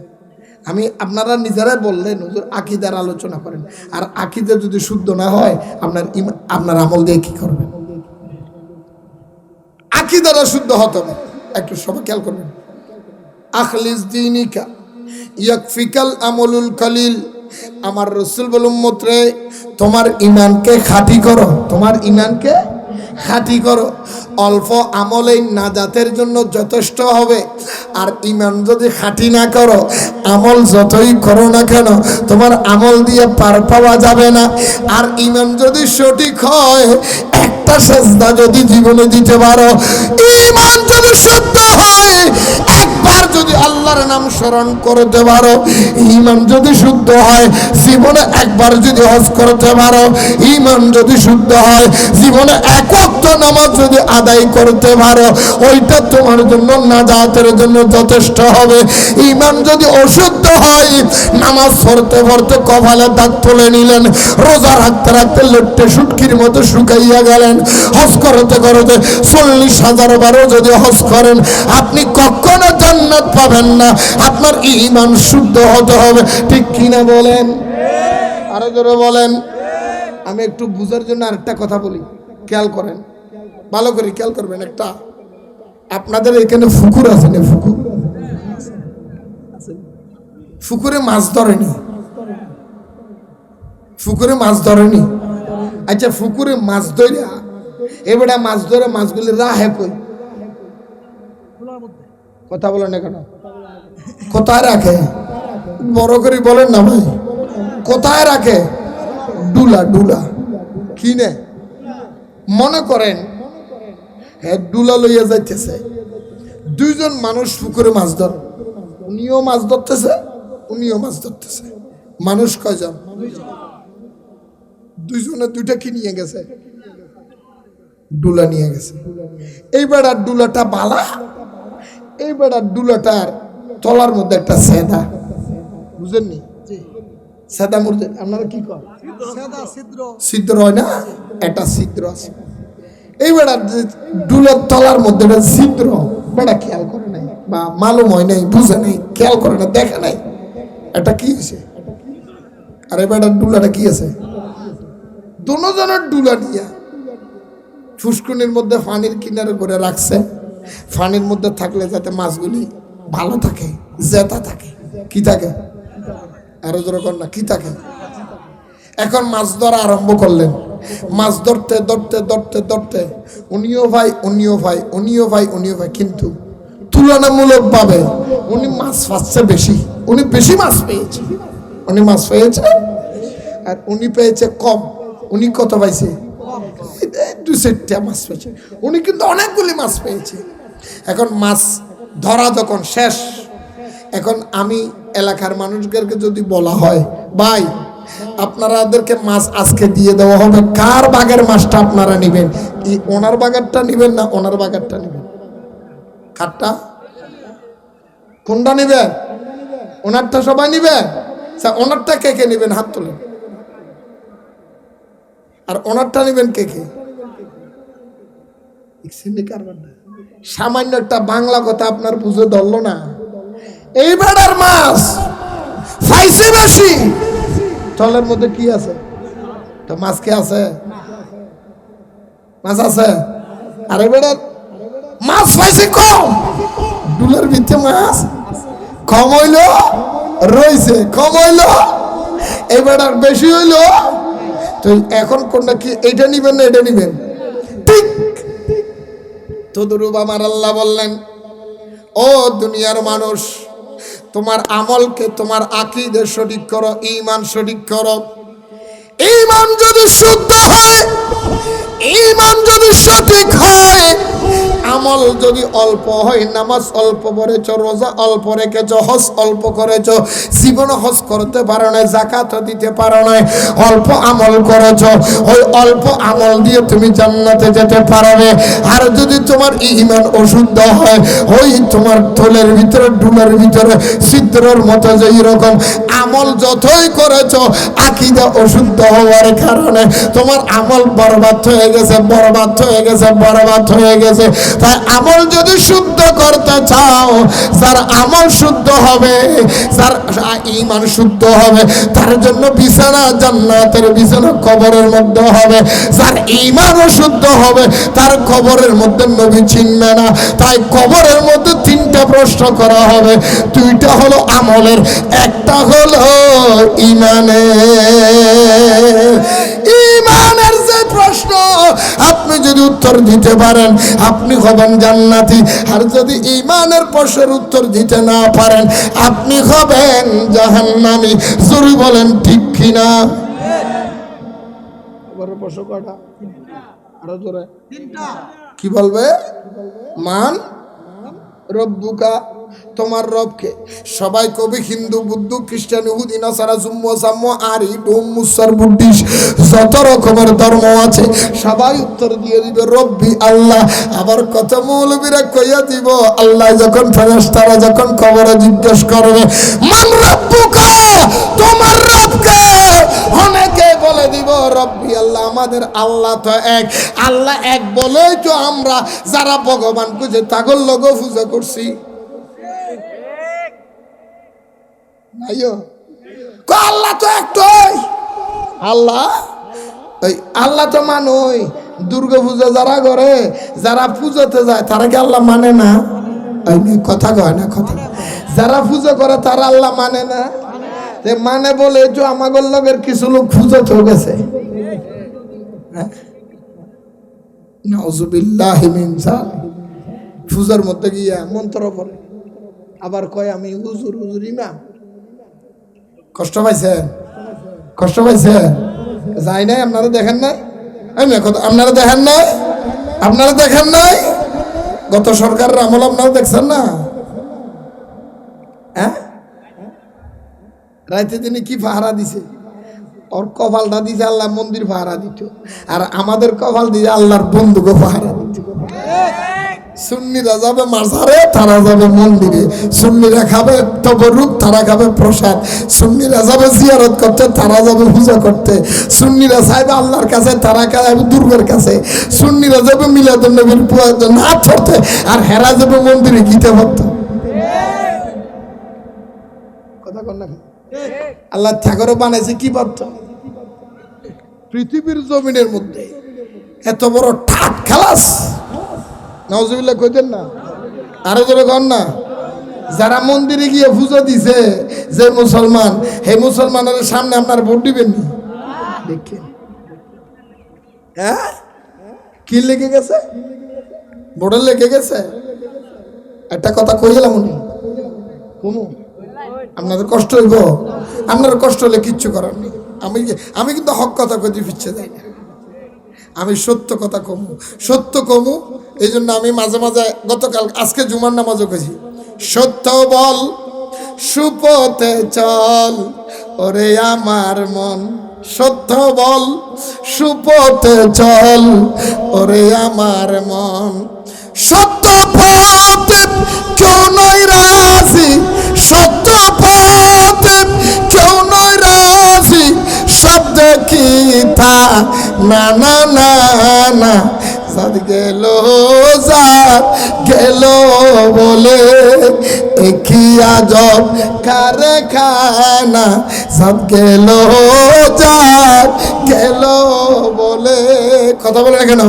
[SPEAKER 1] আমি আপনারা নিজেরাই বললেন হুজুর আকীদার আলোচনা করেন, আর আকীদা যদি শুদ্ধ না হয় আপনার আমল দিয়ে কি করবেন? আকীদাটা শুদ্ধ হতে হবে। একটু সবাই খেয়াল করবেন। আখলিস দীনিকা ইয়াকফিকাল আমলুল কলিল। আমার রাসূল বলেন, উম্মত রে তোমার ঈমানকে খাঁটি করো, তোমার ঈমানকে খাঁটি করো। অল্প আমলেই নাজাতের জন্য যথেষ্ট হবে। আর ঈমান যদি খাঁটি না করো, আমল যতই করো না কেন তোমার আমল দিয়ে পার পাওয়া যাবে না। আর ঈমান যদি সঠিক হয়, একটা সেজদা যদি জীবনে দিতে পারো, ঈমান যদি শুদ্ধ হয়, একবার যদি আল্লাহর নাম স্মরণ করতে পারো, ঈমান যদি শুদ্ধ হয়, জীবনে একবার যদি হজ করতে পারো, ঈমান যদি শুদ্ধ হয়, জীবনে এক ওয়াক্ত নামাজ যদি আদায় করতে পারো, ওইটা তোমার জন্য নাজাতের জন্য যথেষ্ট হবে। ঈমান যদি অশুদ্ধ হয়, নামাজ পড়তে পড়তে কপালে দাগ তুলে নিলেন, রোজা রাখতে রাখতে লট্টে শুটকির মতো শুকাইয়া গেলেন, হজ করতে করতে 40,000 বারও যদি হজ করেন, আপনি কখনো জান্নাত পাবেন না। আপনার ঈমান শুদ্ধ হতে হবে, ঠিক কিনা বলেন? আরো জোরে বলেন। আমি একটু বুঝার জন্য আরেকটা কথা বলি, খেয়াল করেন, ভালো করে খেয়াল করবেন। একটা আপনাদের এখানে পুকুর আছে না? পুকুরে মাছ ধরেনি? পুকুরে মাছ ধরেনি? আচ্ছা, পুকুরে মাছ ধরে এবারে মাছ ধরে মাছগুলি রাহে কই? কথা বলেন না কেন? কোথায় রাখে? বড় করে বলেন না ভাই, কোথায় রাখে? ডুলা। ডুলা কিনে মনে করেন ডুলা লইয়া যাইতেছে, দুইজন মানুষ পুকুরে মাছ ধর, উনিও মাছ ধরতেছে, উনিও মাছ ধরতেছে। মানুষ কয়জন? দুইজনে দুইটা কি নিয়ে গেছে? ডুলা নিয়ে গেছে। এইবার আর ডুলাটা বালা, এইবার আর ডুলাটার তলার মধ্যে একটা সেদা, বুঝেননি? সেদা মধ্যে আপনারা কি কর? ছিদ্র হয় না? একটা ছিদ্র আছে। এইবার ডুলার তলার মধ্যে একটা ছিদ্র, বেটা খেয়াল করে নাই বা মালুম হয় নাই, বুঝে নাই, খেয়াল করে না, দেখে নাই এটা কি হয়েছে। আর এবার ডুলাটা কি আছে? দুজনের ডুলা নিয়ে ফুসকুনির মধ্যে পানির কিনারে করে রাখছে, পানির মধ্যে থাকলে যাতে মাছগুলি ভালো থাকে, জেতা থাকে। কি থাকে? আরো যেরকম না, কি থাকে? এখন মাছ ধরা আরম্ভ করলেন। মাছ ধরতে ধরতে ধরতে ধরতে উনিও ভাই, উনিও ভাই, উনিও ভাই, উনিও ভাই, কিন্তু তুলনামূলক ভাবে উনি মাছ পাচ্ছে বেশি, উনি বেশি মাছ পেয়েছে, উনি মাছ পেয়েছে আর উনি পেয়েছে কম। উনি কত পাইছে? 2-4টা মাছ পেয়েছে, উনি কিন্তু অনেকগুলি মাছ পেয়েছে। এখন মাছ ধরা যখন শেষ, এখন আমি এলাকার মানুষদেরকে যদি বলা হয়, ভাই আপনারাদেরকে মাছ আজকে দিয়ে দেওয়া হবে, কার বাগের মাছটা আপনারা নেবেন? কি ওনার বাগেরটা নেবেন না ওনার বাগেরটা নেবেন? কারটা কোনটা নেবেন? ওনারটা সবাই নেবেন? ওনারটা কে কে নেবেন? হাত তোলেন। আর ওনারটা নেবেন কে কে? সামান্য একটা বাংলা কথা আপনার বুঝে ধরলো না। এই বেড়ার মাছ পাইছে বেশি, তলের মধ্যে কি আছে? তো মাছ কে আছে? মাছ আছে। আরে বেড়ার মাছ পাইছে কম, ডুলার ভিতরে মাছ কম হইলো, রয়েছে কম হইলো, এই বেড়ার বেশি হইলো। তো এখন কোনটা কি? এইটা নিবেন না এটা নিবেন? ঠিক তদরূপ আমার আল্লাহ বললেন, ও দুনিয়ার মানুষ, তোমার আমলকে, তোমার আকীদা সঠিক করো, ঈমান সঠিক করো। ঈমান যদি শুদ্ধ হয়, ঈমান যদি সঠিক হয়, আমল যদি অল্প হয়, নামাজ অল্প পড়েছ, রোজা অল্প রেখেছ, হজ অল্প করেছ, জীবন হজ করতে পারো না, যাকাত দিতে পারো না, অল্প আমল করেছ, ওই অল্প আমল দিয়ে তুমি জান্নাতে যেতে পারবে। আর যদি তোমার ঈমান অশুদ্ধ হয়, ওই তোমার থলের ভিতরে, ডুলের ভিতরে ছিদ্রের মতো যেই রকম আমল যতই করেছ, আকীদা অশুদ্ধ হওয়ার কারণে তোমার আমল বরবাদ হয়ে গেছে, বরবাদ হয়ে গেছে, বরবাদ হয়ে গেছে। তাই আমল যদি শুদ্ধ করতে চাও, যার আমল শুদ্ধ হবে, যার ঈমান শুদ্ধ হবে, তার জন্য বিছানা জান্নাতের বিছানা কবরের মধ্যে হবে। যার ঈমানও শুদ্ধ হবে, তার কবরের মধ্যে নবী চিনবে না। তাই কবরের মধ্যে তিনটা প্রশ্ন করা হবে, দুইটা হলো আমলের, একটা হলো ঈমানের। ঈমানের যে প্রশ্ন আপনি যদি উত্তর দিতে পারেন, আপনি হবেন জান্নাতি। আর যদি ঈমানের প্রশ্নের উত্তর দিতে না পারেন, আপনি হবেন জাহান্নামী। জোরে বলেন ঠিক কিনা? প্রশ্ন কয়টা? আরো জোরে কি বলবে? মান রব্বুকা, তোমার রবকে। সবাই কবি, হিন্দু, বুদ্ধ, খ্রিস্টান, ইহুদি, নাসারা, জুম্মু, সাম্মু, আরি, ডোম, মুসার, বুদ্ধিস্ট, যত রকমের ধর্ম আছে সবাই উত্তর দিয়ে দিবে রব্বি আল্লাহ। আবার কত মৌলবীরা কইয়া দিব, আল্লাহ যখন ফেরেশতারা যখন কবরে জিজ্ঞেস করবে মান রব্বুকা, তোমার রবকে, অনেকে বলে দিব রব্বি আল্লাহ, আমাদের আল্লাহ তো এক। আল্লাহ এক বলেই তো আমরা যারা ভগবান খুঁজে তাগর লগো পূজা করছি। আল্লাহ তো একটাই আল্লাহ। আল্লাহ তো মানুষ। দুর্গা পূজা যারা করে, যারা পুজোতে যায়, তারা কি আল্লাহ মানে না? কথা কয় না, কথা। যারা পুজো করে তারা আল্লাহ মানে না, মানে বলে তো আমাদের লোকের কিছু লোক পুজোতে গেছে। নাউযুবিল্লাহি মিন যালিক। পূজার মধ্যে গিয়া মন্ত্র পড়ে, আবার কয় আমি হুজুর, হুজুর ইমাম। কষ্ট পাইছে, কষ্ট পাইছে। যাই নাই, আপনারা দেখেন নাই? আপনারা দেখেন নাই? আপনারা দেখেন নাই? গত সরকারের আমল আপনারা দেখছেন না? হ্যাঁ, রাইতে তিনি কি পাহারা দিছে? ওর কপালটা দিছে আল্লাহ মন্দির পাহারা দিত, আর আমাদের কপাল দিয়ে আল্লাহর বন্ধুকে পাহারা দিত। সুন্নিরা যাবে মাজারে, তারা যাবে মন্দিরে। সুন্নিরা খাবে তবরুক, তারা খাবে প্রসাদ। সুন্নিরা যাবে জিয়ারত করতে, তারা যাবে পূজা করতে। সুন্নিরা চাইবে আল্লাহর কাছে, তারা যাবে দুর্গের কাছে। সুন্নিরা যাবে মিলাদুন নবীর নাচ ধরতে, আর হেরা যাবে মন্দিরে গীতা পড়তে। কথা কন না? আল্লাহ ঠাকুরও বানাইছে কি পারত? পৃথিবীর জমিনের মধ্যে এত বড় ঠাট খালাস। নাউজুবিল্লাহ কইতেন না? আরো জোরে কন না? যারা মন্দিরে গিয়ে পুজো দিছে, যে মুসলমান, সেই মুসলমানের সামনে আপনার ভোট দিবেন নি? দেখেন, হ্যাঁ, কি লেগে গেছে? ভোটে লেগে গেছে। একটা কথা কইলাম উনি, কোনো আপনাদের কষ্ট হইব? আপনার কষ্ট হলে কিচ্ছু করার নেই। আমি কিন্তু হক কথা কইতে পিছিয়ে যাই না। আমি সত্য কথা কমু, সত্য কমু। এই জন্য আমি মাঝে মাঝে, গতকাল আজকে জুমার নামাজও কইছি, সত্য বল সুপথে চল ওরে আমার মন, সত্য বল সুপথে চল ওরে আমার মন। সত্য পথে কেউ নয় রাজি, সত্য পথে কেউ নয় রাজি, সব দেখি তা না না না না। সাদ গেল, সাদ গেল বলে কি আজব কারখানা। সাদ গেল, সাদ গেল বলে। কথা বলে না কেন?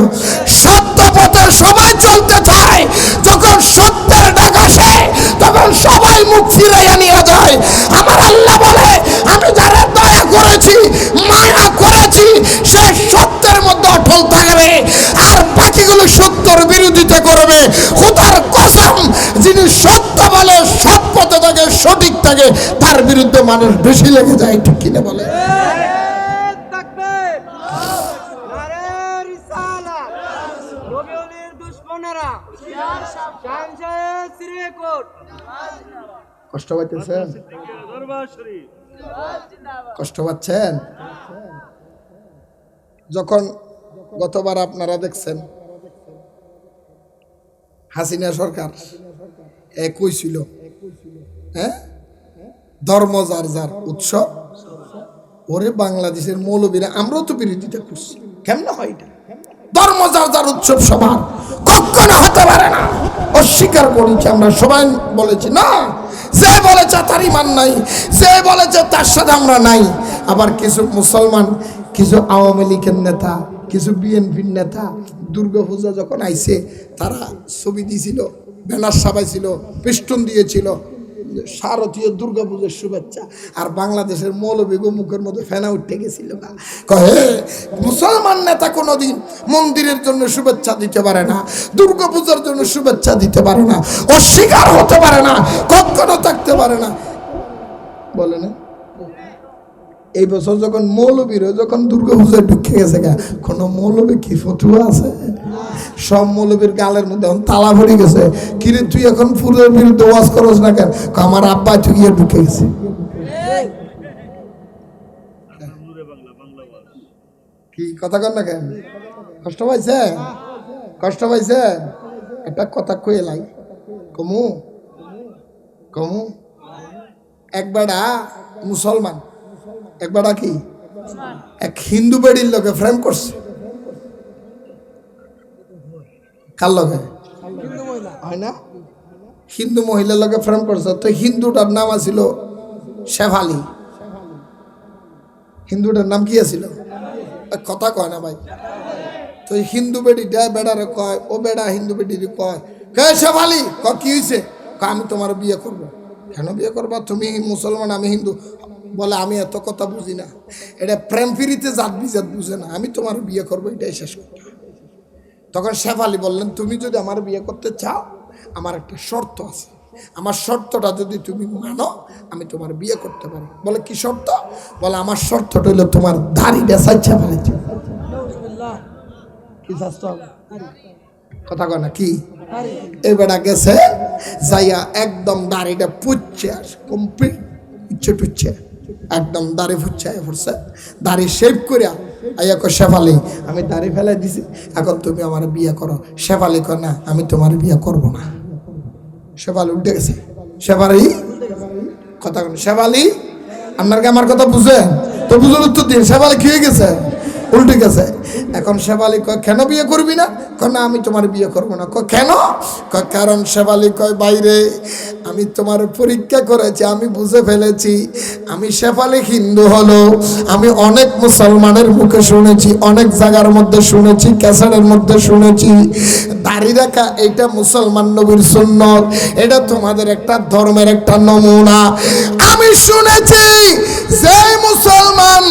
[SPEAKER 1] সত্য পথে সবাই চলতে চায়, যখন সত্যের ডাক আসে তখন সবাই মুখ ফিরাইয়া নিয়ে যায়। আমার আল্লাহ বলে, আমি যারা দয়া করেছি, মায়া করেছি, সে সত্যের মধ্যে অটল থাকবে, আর বাকিগুলো সত্যের বিরোধিতা করবে। খোদার কসম, যিনি সত্য বলে, সৎ পথে থাকে, সঠিক তার বিরুদ্ধে মানুষ বেশি লেগে যায়, ঠিক কিনা বলে? কষ্ট পাইতেছেন? কষ্ট পাচ্ছেন? যখন গতবার আপনারা দেখছেন হাসিনা সরকার একই ছিল, হ্যাঁ, ধর্ম যার যার উৎসব, ওরে বাংলাদেশের মৌলবীরা, আমরাও তো বিরোধিতা করছি, কেমন হয় এটা? ধর্ম যার যার উৎসব সবার, কখনো হতে পারে না, অস্বীকার করেছি আমরা, সবাই বলেছি না, যে বলেছে তার ইমান নাই, যে বলেছে তার সাথে আমরা নাই। আবার কিছু মুসলমান, কিছু আওয়ামী লীগের নেতা, কিছু বিএনপির নেতা দুর্গাপূজা যখন আইছে তারা ছবি দিয়েছিল, ব্যানার সাবাইছিল, পিস্টন দিয়েছিল, শারদীয় দুর্গাপূজার শুভেচ্ছা। আর বাংলাদেশের মৌলবীগো মুখের মধ্যে ফেনা উঠে গেছিল, কহে মুসলমান নেতা কোনোদিন মন্দিরের জন্য শুভেচ্ছা দিতে পারে না, দুর্গাপূজার জন্য শুভেচ্ছা দিতে পারে না, অস্বীকার হতে পারে না, কখনো থাকতে পারে না, বলে না? এই বছর যখন মৌলবীরা যখন দুর্গাপূজায় ঢুকে গেছে, কোনো মৌলবী কি ফতুয়া আছে? সব মৌলবীর গালের মধ্যে এখন তালা ভরে গেছে। কিরে তুই এখন ফুলের বিরুদ্ধে ওয়াজ করস না কেন? আমার আব্বা তুই গিয়ে ঢুকে গেছে। কি কথা কন না কেন? কষ্ট পাইছে? কষ্ট পাইছে? একটা কথা কয়ে লাই, কমু কমু। একবারটা মুসলমান, একবারটা কি এক হিন্দু বেড়ির লোকে ফ্রেম করছে। কার লগে? হয় না, হিন্দু মহিলার লগে ফ্রেম করছে। তো হিন্দুটার নাম আছিল শেফালি। হিন্দুটার নাম কি আছিল? কথা কয় না ভাই। তো হিন্দু বেডিটা বেড়ারে কয়, ও বেড়া হিন্দু বেডির কয়, কে শেফালি, কি হয়েছে? আমি তোমার বিয়ে করবো। কেন বিয়ে করবা? তুমি মুসলমান, আমি হিন্দু। বলে আমি এত কথা বুঝি না, এটা প্রেম ফিরিতে জাত বিজাত বুঝে না, আমি তোমার বিয়ে করবো, এটাই শেষ কথা। তখন শেফালি বললেন, তুমি যদি আমার বিয়ে করতে চাও, আমার একটা শর্ত আছে, আমার শর্তটা যদি তুমি মানো আমি তোমার বিয়ে করতে পারি। বলে কি শর্ত? বলে আমার শর্তটা হইলো তোমার দাড়িটা সাইচ্ছা ফেলেছে। কি শাস্ত্র? কথা কয় না কি? এবার গেছে যাইয়া একদম দাড়িটা পুচ্ছে, কমপ্লিট ইচ্ছে টুচ্ছে, একদম দাড়ি ফুচ্ছায় পড়ছে, দাড়ি শেভ করিয়া আইয়া কয়, শেফালি আমি দাড়ি ফেলাই দিছি, এখন তুমি আমার বিয়ে করো। শেফালি কয়, না আমি তোমার বিয়ে করব না। শেফালি উল্টে গেছে। শেফালি কথা কন, শেফালি আপনার কি আমার কথা বুঝেন? তো বুঝুন উত্তর দিন। শেফালি কি হয়ে গেছে? উল্টে গেছে। এখন শেফালি কয়, কেন বিয়ে করবি না? কয়, না আমি তোমার বিয়ে করবো না। কয় কেন? কয় কারণ শেফালি কয়, বাইরে আমি তোমার পরীক্ষা করেছি, আমি বুঝে ফেলেছি আমি শেফালি হিন্দু হলো। আমি অনেক মুসলমানের মুখে শুনেছি, অনেক জায়গার মধ্যে শুনেছি, ক্যাসেটের মধ্যে শুনেছি, দাড়ি রাখা এটা মুসলমান নবীর সুন্নত, এটা তোমাদের একটা ধর্মের একটা নমুনা। আমি শুনেছি যে মুসলমান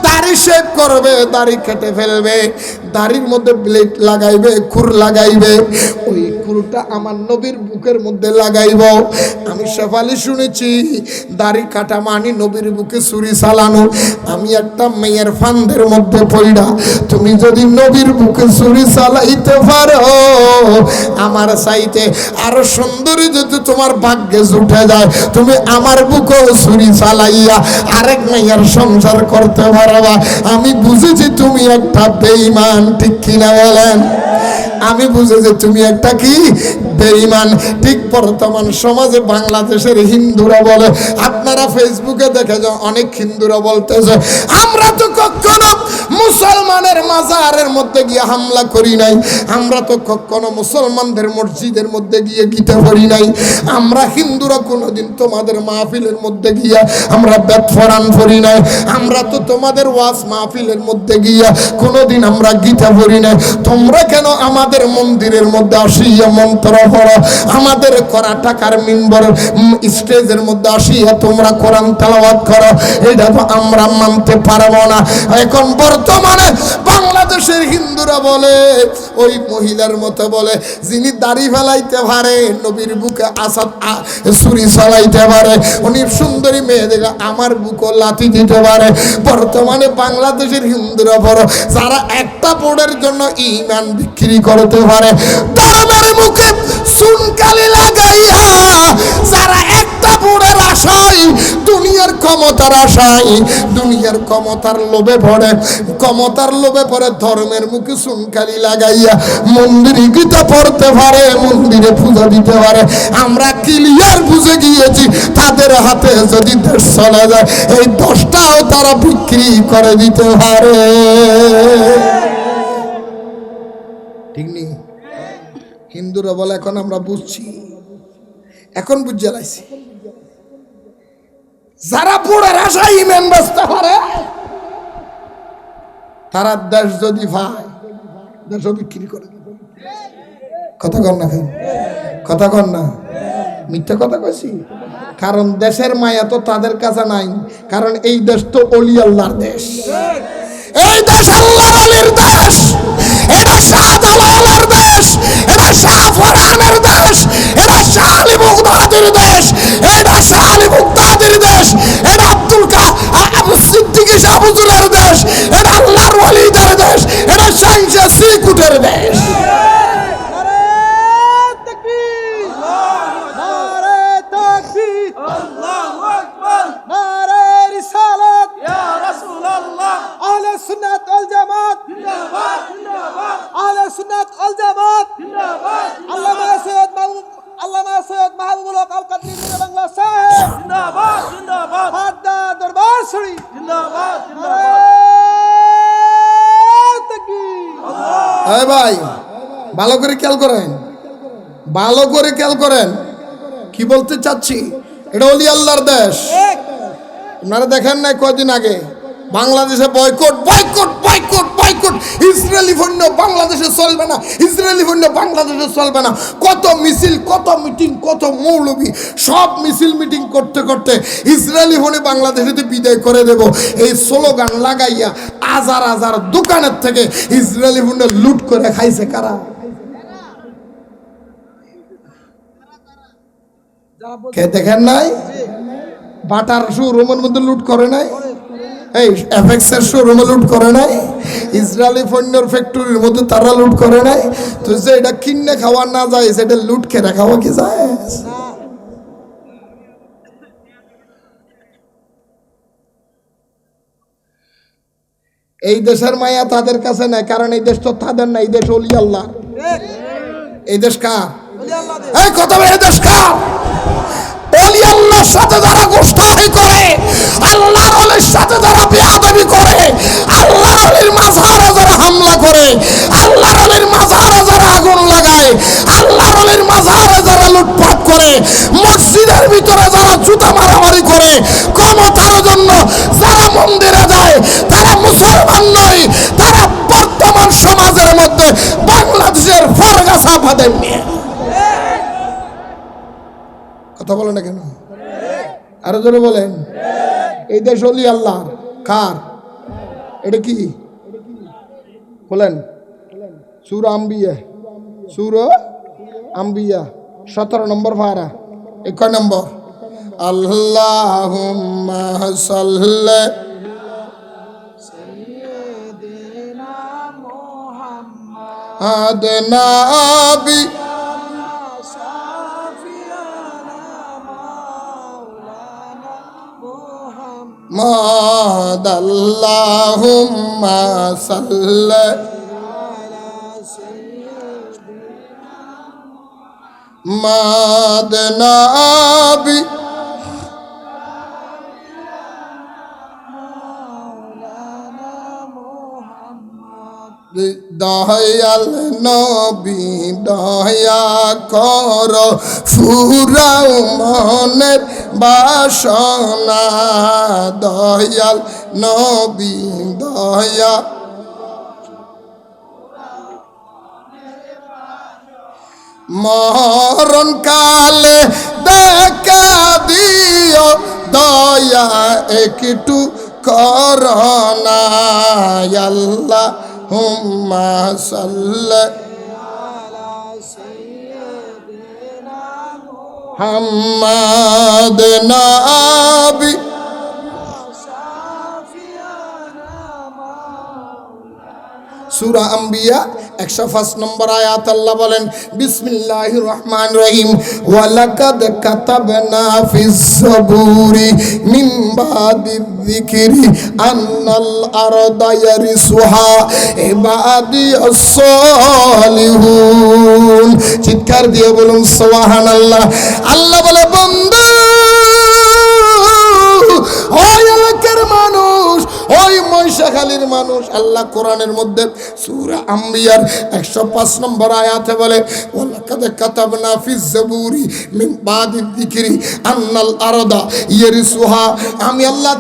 [SPEAKER 1] দাড়ি শেভ করবে, দাড়ি কেটে ফেলবে, দাড়ির মধ্যে ব্লেড লাগাইবে, খুর লাগাইবে, ওই খুরটা আমার নবীর বুকের মধ্যে লাগাইব। আমি শেফালি শুনেছি দাড়ি কাটা মানি নবীর বুকে ছুরি চালানো। আমি একটা মেয়ের ফান্দের মধ্যে পড়া, তুমি যদি নবীর বুকে ছুরি চালাইতে পারো, আমার চাইতে আরো সুন্দরী যদি তোমার ভাগ্যে উঠে যায়, তুমি আমার বুকেও ছুরি চালাইয়া আরেক মেয়ের সংসার করতে পারবা। আমি বুঝেছি তুমি একটা বেঈমান, ঠিক কিনা বলেন? আমি বুঝেছি তুমি একটা কি বেঈমান। ঠিক বর্তমান সমাজে বাংলাদেশের হিন্দুরা বলে, আপনারা ফেসবুকে দেখে যাও, অনেক হিন্দুরা বলতেছে আমরা তো কখনো মুসলমানের মাজারের মধ্যে গিয়ে হামলা করি নাই, আমরা তো কখনো মুসলমানদের মসজিদের মধ্যে গিয়ে গীতা পড়ি নাই, আমরা হিন্দুরা কোনোদিন তোমাদের মাহফিলের মধ্যে গিয়া আমরা বেদফরান পড়ি নাই, আমরা তো তোমাদের ওয়াজ মাহফিলের মধ্যে গিয়া কোনোদিন আমরা গীতা পড়ি নাই। তোমরা কেন আমাদের মন্দিরের মধ্যে আসিয়া মন্ত্র পড়ো, আমাদের করা টাকার মিম্বর স্টেজের মধ্যে আসিয়া তোমরা কোরআন তেলাওয়াত করো, এটা তো আমরা মানতে পারবো না। এখন বর্তমানে বাংলাদেশের হিন্দুরা বলে, ওই মহিলার মতো বলে, যিনি দাড়ি ফেলাইতে পারে, নবীর বুকে আসাদ ছুরি চালাইতে পারে, উনি সুন্দরী মেয়ে দেখে আমার বুকও লাথি দিতে পারে। বর্তমানে বাংলাদেশের হিন্দুরা বড়, যারা একটা বোর্ডের জন্য ঈমান বিক্রি করতে পারে, ধর্মের মুখে চুনকালি লাগাইয়া যারা একটা বোর্ডের আশায়, দুনিয়ার ক্ষমতার আশায়, দুনিয়ার ক্ষমতার লোভে পড়ে, ক্ষমতার লোভে পড়ে ধর্মের মুখে চুনকালি লাগাইয়া মন্দিরে গীতা পড়তে পারে, মন্দিরে পূজা দিতে পারে। আমরা ক্লিয়ার বুঝে গিয়েছি, তাদের হাতে যদি দেশ চলে যায়, এই 10টাও তারা বিক্রি করে দিতে পারে। ঠিক নেই? হিন্দুরা বলে এখন আমরা বুঝছি, এখন বুঝে লাইছি। যারা পুরার আশায় ইমান বাঁচতে পারে, তারা দেশ যদি পায়, দেশও বিক্রি করে দেবে। কথা কর না, কথা কর না, মিথ্যা কথা কইছি। কারণ দেশের মায়া তো তাদের কাছে নাই, কারণ এই দেশ তো অলি আল্লাহর দেশ। এই দেশ আল্লাহর অলির দেশ, এটা শাহজালালের দেশ, এটা শাহ ফরহানের দেশ, এটা শাহ আলী মুগদাদির দেশ, এটা শাহ আলী মুগদাদির দেশ, এটা আবু সিদ্দিক শাহ হুজুরের দেশ, এটা আল্লাহর ওলিদের দেশ, এটা শাহ সিকুটের দেশ। ভাই ভালো করে খেয়াল করেন, ভালো করে খেয়াল করেন কি বলতে চাচ্ছি। এটা ওলি আল্লাহর দেশ। আপনারা দেখেন নাই কয়দিন আগে বাংলাদেশে boycott boycott boycott boycott, Israeli পণ্য বাংলাদেশে চলবে না, ইসরায়েলি পণ্য বাংলাদেশে চলবে না। কত মিছিল, কত মিটিং, কত মৌলবী, সব মিছিল মিটিং করতে করতে ইসরায়েলি পণ্য বাংলাদেশে বিদায় করে দেব, এই স্লোগান লাগাইয়া হাজার হাজার দোকানের থেকে ইসরায়েলি পণ্য লুট করে খাইছে কারা? কে দেখেন নাই? বাটার শোরুমের মধ্যে লুট করে নাই? এই এফএক্স এর শোরুমে লুট করে নাই? ইসরায়েলি পণ্যের ফ্যাক্টরির মধ্যে তারা লুট করে নাই? তো যে এটা কিনে খাওয়া না যায়, সেটা লুট খেয়ে খাওয়া কি যায়? এই দেশের মায়া তাদের কাছে নাই, কারণ এই দেশ তো তাদের না, এই দেশ ওলি আল্লাহ। এই দেশ কার? এই কথা বলে, এই দেশ কার? ওলি আল্লাহর সাথে যারা গোস্তাখি করে, আল্লাহর ওলির সাথে যারা বেয়াদবি করে, আল্লাহর ওলির মাজারে যারা হামলা করে, আল্লাহর ওলির মাজারে যারা আগুন লাগায়, আল্লাহর ওলির মাজারে যারা লুটপাট করে, মসজিদের ভিতরে যারা জুতা মারামারি করে, ক্ষমতার জন্য যারা মন্দিরে যায়, তারা মুসলমান নয়, তারা বর্তমান সমাজের মধ্যে বাংলাদেশের ফরগাছা বাঁধে নিয়ে। কথা বলে না কেন? আরো জোরে বলেন। এই দেশ ওলি আল্লাহর। কার? এটা কি বলেন? সূরা আম্বিয়া, সূরা আম্বিয়া 17 নম্বর পারা, 1 নম্বর। আল্লাহুম্মা সাল্লি সাইয়্যিদিনা মুহাম্মাদ নাবি محمد اللهم صل على سيدنا محمد نبي দয়াল নবী দয়া কর, ফুরাও মনের বাসনা, দয়াল নবী দয়া মরণ কালে দেখা দিও দয়া একটু করোনা আল্লাহ হুম্মা সাল্লি হাম্মাদ নাবি সূরা আম্বিয়া 105 নম্বর আয়াত আল্লাহ বলেন বিসমিল্লাহির রহমানির রহিম ওয়া লাকাদ কাতাবনা ফিস যাবুরি মিন বাদির যিকরি আন্নাল আরদা ইয়ারিসুহা ইবাদিয়াস সালিহুন। চিৎকার দিয়ে বলুন সুবহানাল্লাহ। আল্লাহ বলে বন্ধু ওই এলাকার মানুষ, ওই মহিষাখালীর মানুষ, আল্লাহ কোরআনের মধ্যে সূরা আম্বিয়ার 105 নম্বর আয়াতে বলে ওয়ালাকাদ কাতাবনা ফিজ যাবুরি মিন বাদির যিকরি আন্নাল আরদা ইয়ারিসুহা। আমি আল্লাহ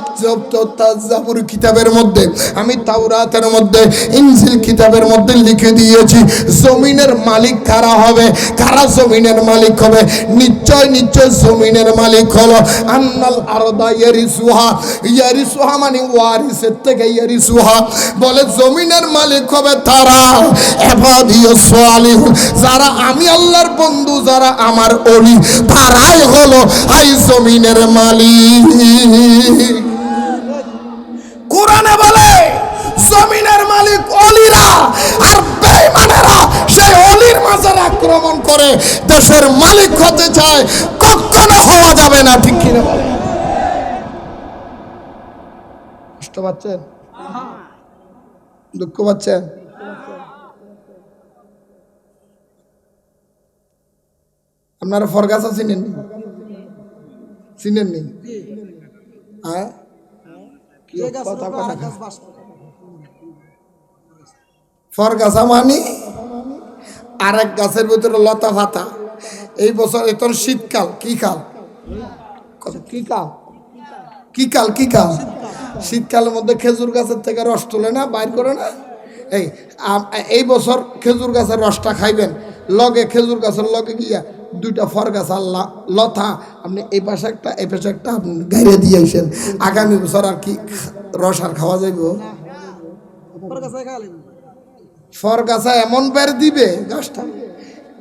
[SPEAKER 1] যাবুর কিতাবের মধ্যে, আমি তাওরাতের মধ্যে, ইনজিল কিতাবের মধ্যে লিখে দিয়েছি জমিনের মালিক কারা হবে, কারা জমিনের মালিক হবে। নিশ্চয় নিশ্চয় জমিনের মালিক হলো আন্নাল আরদা ইয়ারিসুহা। ইয়ারিসুহা মানে ওয়ারিসের থেকে ইয়ারিসুহা, বলে জমিনের মালিক হবে তারা ইবাদিয়াস সালিহুন, যারা আমি আল্লাহর বন্ধু, যারা আমার ওলি, তারাই হলো এই জমিনের মালিক। কোরআনে বলে জমিনের মালিক ওলিরা, আর বেঈমানেরা সেই ওলির মাঝে আক্রমণ করে দেশের মালিক হতে চায়, কখনো হওয়া যাবে না। ঠিক কিনা বলে? কষ্ট পাচ্ছেন? দুঃখ পাচ্ছেন? আপনারা ফরগাছা চিনেননি? চিনেননি? হ্যাঁ, ফরগাছা মানে আরেক গাছের ভিতরে লতা পাতা। এই বছর এখন শীতকাল, কি কাল? কি কাল? কি কাল? কি কাল? শীতকালের মধ্যে খেজুর গাছের থেকে রস তোলে না, বাইর করে না। এই বছর খেজুর গাছের রসটা খাইবেন, লগে খেজুর গাছের লগে গিয়া দুইটা ফরগাছা লতা আপনি এই পাশে একটা এই পাশে একটা আপনি গাইরে দিয়েছেন, আগামী বছর আর কি রস আর খাওয়া যাইব? ফরগাছা এমন বের দিবে গাছটা,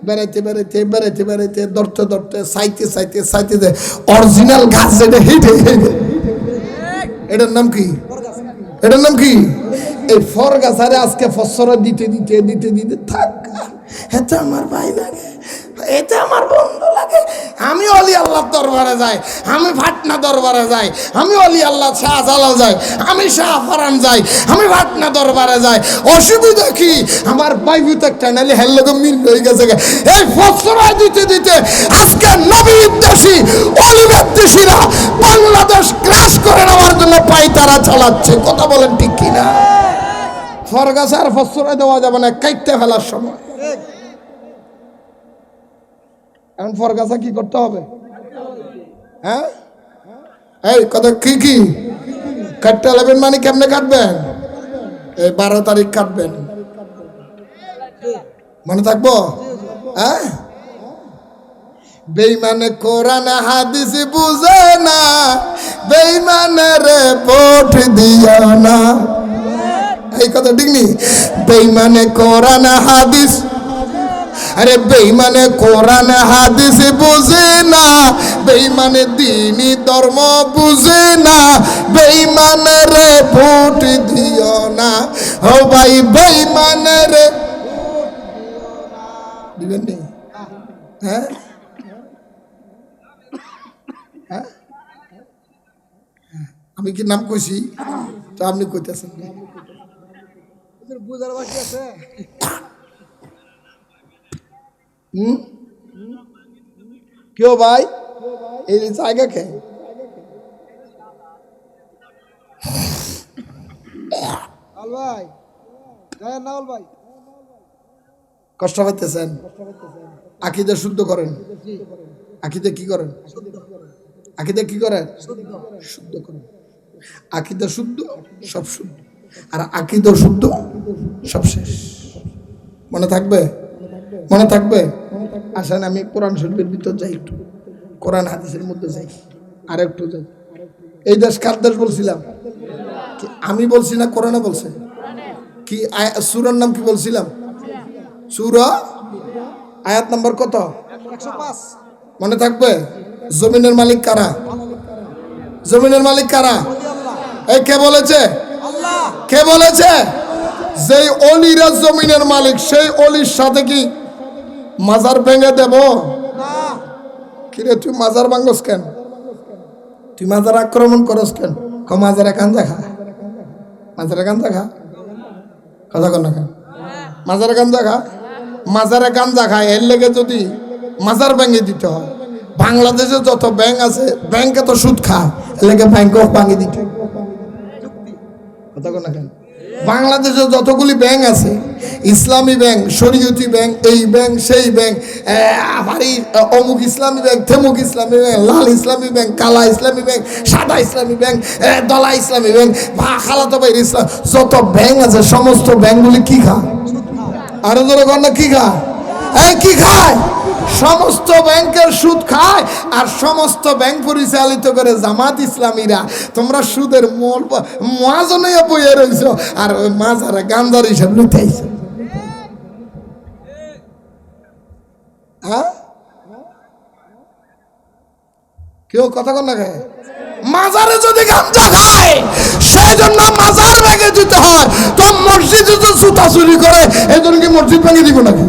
[SPEAKER 1] বেড়াইতে বেড়াইতে বেড়াইতে বেড়াইতে ধরতে ধরতে চাইতে চাইতে চাইতে অরিজিনাল গাছ যেটা হেঁটে হেঁটে। এটার নাম কি? এটার নাম কি? এই ফরগাছারে আজকে ফসরা দিতে দিতে দিতে দিতে থাক, এটা আমার ভাই লাগে, এটা আমার বন্ধু লাগে। আমি অলি আল্লাহর দরবারে যাই, আমি ভাটনা দরবারে যাই, আমি অলি আল্লাহ শাহজালাল যাই, আমি শাহ ফারান যাই, আমি ভাটনা দরবারে যাই। অসুবিধা কি? আমার ভাই ভিতর টানালি হেল্লগে মিল হয়ে গেছে। এই ফসরা দিতে দিতে আজকে নবী উদ্দেশী অলি উদ্দেশীরা বাংলাদেশ ক্রাশ করে নেওয়ার জন্য পাই তারা চালাচ্ছে। কথা বলেন ঠিক কিনা? ফরগাছা আর ফসরা দেওয়া যাবে না, কাইটতে ফেলার সময়। এখন ফরগাছা কি করতে হবে? হ্যাঁ, এই কথা কি কি কাটতে লাগবেন মানে কেমনে কাটবেন? এই 12 তারিখ কাটবেন, মনে থাকবো? হ্যাঁ, বেঈমানে কোরআন হাদিস বুঝে না, বেঈমানের ভোট দিও না। এই কথা ঠিক নি? বেঈমানে কোরআন হাদিস, আরে বেঈমানে কোরআন হাদিস বুঝে না, বেঈমানে দ্বীনি ধর্ম বুঝে না, বেঈমানের ভোট দিও না। ও ভাই বেঈমানের দিবেন নি? হ্যাঁ, আমি কি নাম কইছি? তো আপনি কইতেছেন বুঝার বাকি আছে। क्यों भाई? ये जाएगा क्या? কষ্ট পাইতেছেন? আকিদা শুদ্ধ করেন। আকিদা কি করেন? আকিদা কি করেন? শুদ্ধ করেন। আকিদা শুদ্ধ, সব শুদ্ধ। আর আকিদা শুদ্ধ, সব শেষ। মনে থাকবে? মনে থাকবে? আসেন আমি কোরআন শরীফের ভিতর যাই, একটু কোরআন হাদিসের মধ্যে যাই, আর একটু যাই। এই দেশ কার দেশ বলছিলাম? আমি বলছি না কোরআনে বলছে? কি সূরার নাম কি বলছিলাম? সূরা আয়াত নাম্বার কত? 105। মনে থাকবে? জমিনের মালিক কারা? জমিনের মালিক কারা? এই কে বলেছে? আল্লাহ। কে বলেছে? যেই অলিরা জমিনের মালিক, সেই অলির সাথে কি মাজার ভেঙে দেব? কিরে তুই মাজার ভাঙস কেন? তুই মাজার আক্রমণ করস কেন? মাজারে গাঞ্জা খা, মাজারে গাঞ্জা খা, কথা কন না খা, মাজারে গাঞ্জা খা, মাজারে গাঞ্জা খায়। এর লেগে যদি মাজার ভেঙে দিতে হয়, বাংলাদেশে যত ব্যাংক আছে ব্যাংকে তো সুদ খায়, এর লেগে ব্যাংক ভাঙিয়ে দিতে, কথা কন না কেন? বাংলাদেশে যতগুলি ব্যাংক আছে, ইসলামী ব্যাংক, শরীয়তি ব্যাংক, এই ব্যাংক সেই ব্যাংক, অমুক ইসলামী ব্যাংক, থেমুক ইসলামী ব্যাংক, লাল ইসলামী ব্যাংক, কালা ইসলামী ব্যাংক, সাদা ইসলামী ব্যাংক, দলা ইসলামী ব্যাংক, বা খালাতো ভাই ইসলাম, যত ব্যাংক আছে সমস্ত ব্যাংকগুলি কি খায়? আরো ধরে কর না, কি খায়? কি খায়? সমস্ত ব্যাংকের সুদ খায়। আর সমস্ত ব্যাংক পরিচালিত করে জামাত ইসলামীরা। তোমরা সুদের মোল মহাজনে বইয়ে রয়েছ, আর ওই মাজারে গাঞ্জার হিসাব নিতে আইছ। হ্যাঁ, কেউ কথা কর না খায়? মাজারে যদি গাঞ্জা খায়, সেই জন্য মাজার ভেঙে দিতে হয়। তো মসজিদে তো জুতা চুরি করে, এই জন্য কি মসজিদ ভেঙে দিব নাকি?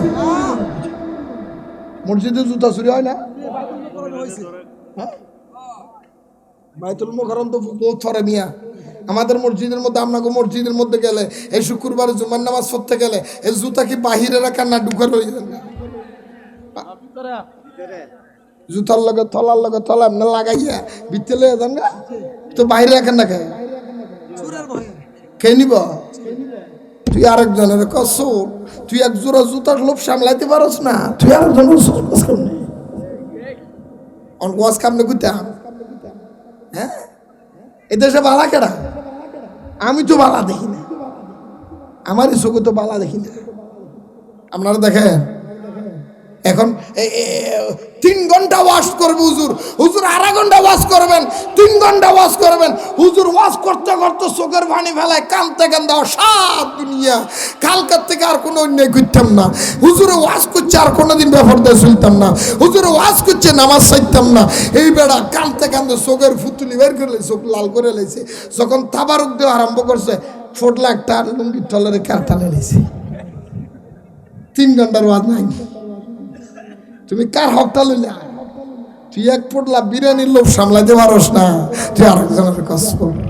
[SPEAKER 1] মসজিদে জুতা চুরি হয় না? বাইতুল মুকাররম তো বহুত ফরে মিয়া। আমাদের মসজিদের মধ্যে, আপনাকে মসজিদের মধ্যে গেলে, এই শুক্রবার জুমার নামাজ পড়তে গেলে, এই জুতা কি বাহিরে রাখা না ঢুকার হয়ে যাবে? জুতার লগে থলার লগে থলা এমনি লাগাইয়া বিতলে যান না, তো বাইরে রাখেন না খায় কে নিব? তুই আরেকজনের কসুর, তুই এক জোড়া জুতার লোভ সামলাইতে পারস না, তুই আরেকজনের ওয়াজ কামনে করতাম। হ্যাঁ, এদেশে বালা কেডা? আমি তো বালা দেখি না, আমার চোখে তো বালা দেখি না। আপনারা দেখেন, এখন 3 ঘন্টা ওয়াজ করবে হুজুর, হুজুর 2.5 ঘন্টা ওয়াজ করবেন, 3 ঘন্টা ওয়াজ করবেন, হুজুর ওয়াজ করতে করতে চোখের পানি ফেলায়, কানতে কানতে সাত দুনিয়া। কালকার থেকে আর কোনো অন্যায় করতাম না, হুজুরে ওয়াজ করছে আর কোনোদিন ব্যাপার দিয়ে শুনতাম না, হুজুরে ওয়াজ করছে নামাজ চাইতাম না। এই বেড়া কানতে কানতে চোখের ফুতুলি বের করে চোখ লাল করে লেছে। যখন তাবারুক দেওয়া আরম্ভ করছে, ফোটলা একটা লুঙ্গির তলারে কারটানে লেছে। 3 ঘন্টার ওয়াজ নাই। তুমি কার হকটা লইলা? তুই এক পোটলা বিরিয়ানির লোভ সামলাইতে পারস না, তুই আরেকজনের কাজ করবি।